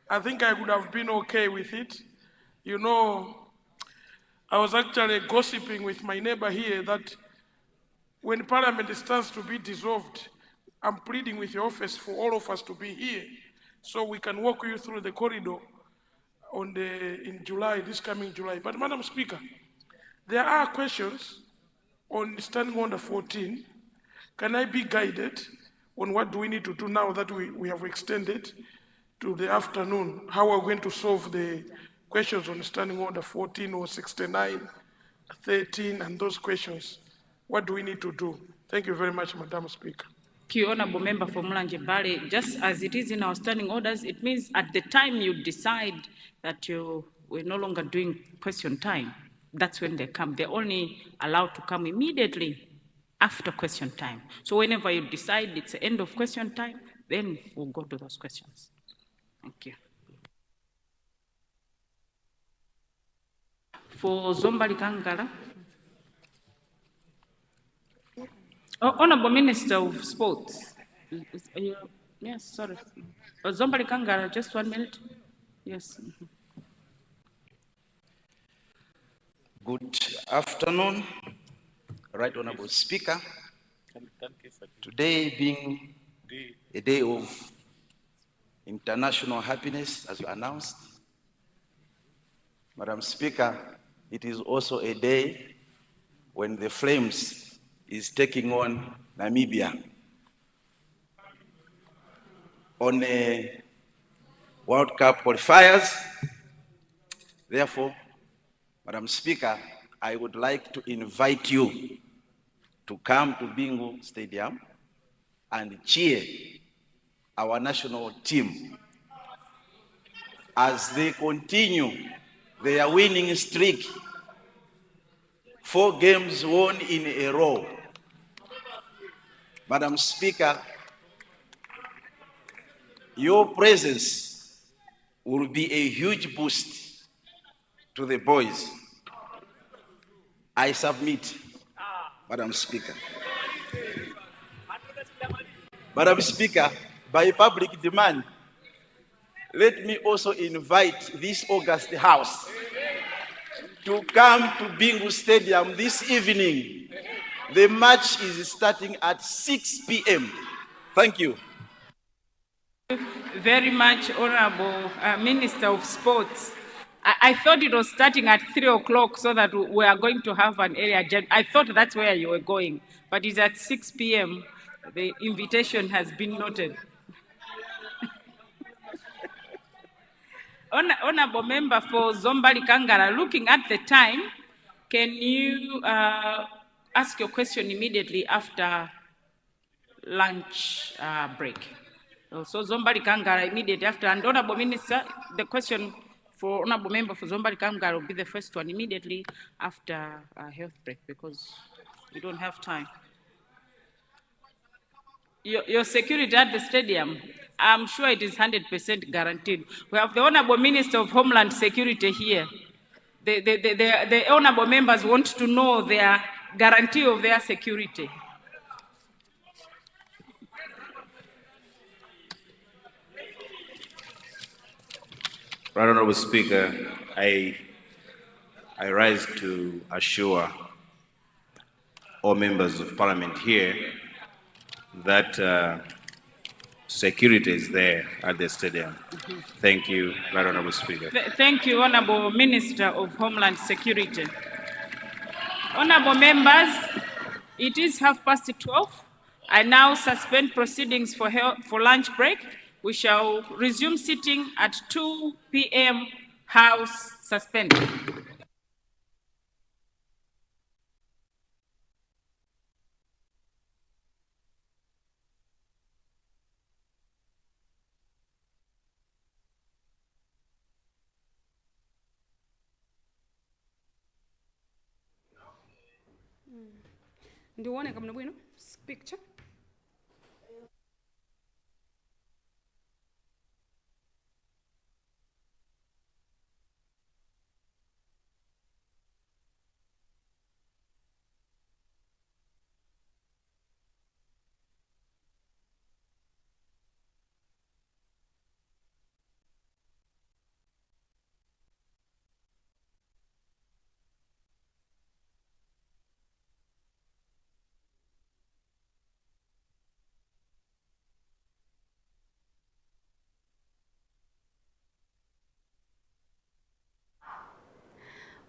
S: I think I would have been okay with it. You know, I was actually gossiping with my neighbor here that when Parliament stands to be dissolved, I'm pleading with your office for all of us to be here so we can walk you through the corridor in July, this coming July. But Madam Speaker, there are questions on Standing Order 14. Can I be guided on what do we need to do now that we have extended to the afternoon? How are we going to solve the questions on Standing Order 14 or 69, 13, and those questions? What do we need to do? Thank you very much, Madam Speaker.
A: Thank you, Honorable Member for Mulanje Bale. Just as it is in our standing orders, it means at the time you decide that we're no longer doing question time, that's when they come. They're only allowed to come immediately after question time. So whenever you decide it's the end of question time, then we'll go to those questions. Thank you. For Zombali Kangala. Honorable Minister of Sports. Yes, sorry. Zombali Kangala, just 1 minute. Yes.
T: Good afternoon, Right Honorable Speaker. Today being a day of international happiness, as you announced, Madam Speaker, it is also a day when the Flames is taking on Namibia on a World Cup qualifiers. Therefore, Madam Speaker, I would like to invite you to come to Bingu Stadium and cheer our national team as they continue their winning streak. 4 games won in a row. Madam Speaker, your presence will be a huge boost to the boys. I submit, Madam Speaker. Madam Speaker, by public demand, let me also invite this August House to come to Bingu Stadium this evening. The match is starting at 6 p.m. Thank you.
A: Very much, Honorable Minister of Sports. I thought it was starting at 3 o'clock so that we are going to have an area agenda. I thought that's where you were going, but it's at 6 p.m. The invitation has been noted. Honorable Member for Zombali Kangara, looking at the time, can you ask your question immediately after lunch break? So Zombali Kangara immediately after, and Honorable Minister, the question for Honorable Member for Zombali Kangara will be the first one immediately after health break because we don't have time. Your security at the stadium, I'm sure it is 100% guaranteed. We have the Honorable Minister of Homeland Security here. The Honorable members want to know their guarantee of their security.
N: Right Honorable Speaker, I rise to assure all members of Parliament here that security is there at the stadium. Thank you, Right Honorable Speaker.
A: Thank you, Honorable Minister of Homeland Security. Honorable members, it is 12:30. I now suspend proceedings for lunch break. We shall resume sitting at 2 p.m. House suspended.
U: Ndiwone kamna bwino picture.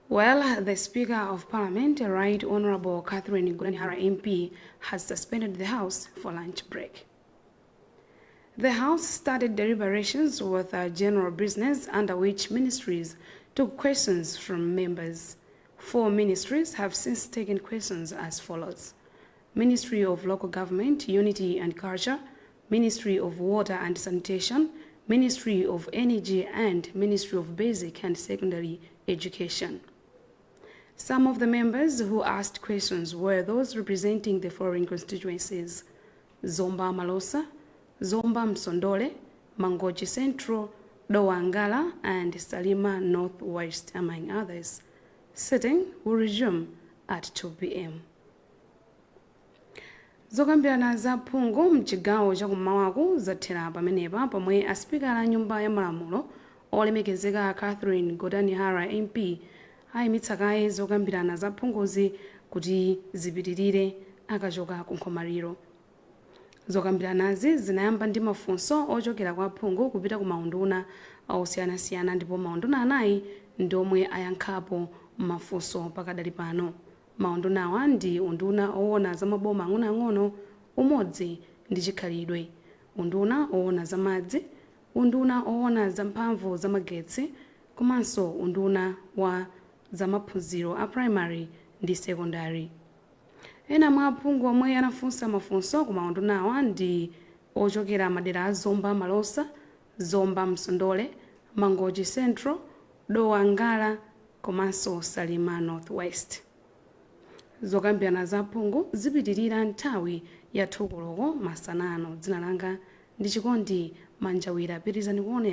U: Well, the Speaker of Parliament, Right Honourable Catherine Granihara MP, has suspended the House for lunch break. The House started deliberations with general business, under which ministries took questions from members. 4 ministries have since taken questions as follows: Ministry of Local Government, Unity and Culture, Ministry of Water and Sanitation, Ministry of Energy, and Ministry of Basic and Secondary Education. Some of the members who asked questions were those representing the following constituencies: Zomba Malosa, Zomba Msondole, Mangochi Central, Dowangala, and Salima Northwest, among others. Sitting will resume at 2 p.m. Zokambirana za phungu mchigawo chakummawaku zathera pamenepa pomwe aspikala a nyumba ya malamulo olemekezeka Catherine Granihara MP ayimitsa kaye zokambirana za phunguzi kuti zipitirire akachoka ku nkhomaliro. Zokambiranazi zinayamba ndi mafunso ochokera kwa phungu kupita ku maunduna osiyanasiyana, ndipo maunduna anayi ndi omwe ayankhapo mafunso pakadali pano. Maunduna awa ndi unduna owona za maboma ang'onoang'ono, umodzi ndi chikhalidwe, unduna owona za madzi, unduna owona za mphamvu za magetsi, komanso unduna wa za maphunziro a primary ndi secondary. Ena mwa aphungu omwe anafunsa mafunso ku maunduna awa ndi ochokera madera a Zomba Malosa, Zomba Msondole, Mangochi Central, Dowangala, komanso Salima Northwest. Zokambirana za phungu zipitirira nthawi ya 2 koloko masana ano. Dzina langa ndi Chikondi Manjawira. Pirizani kuone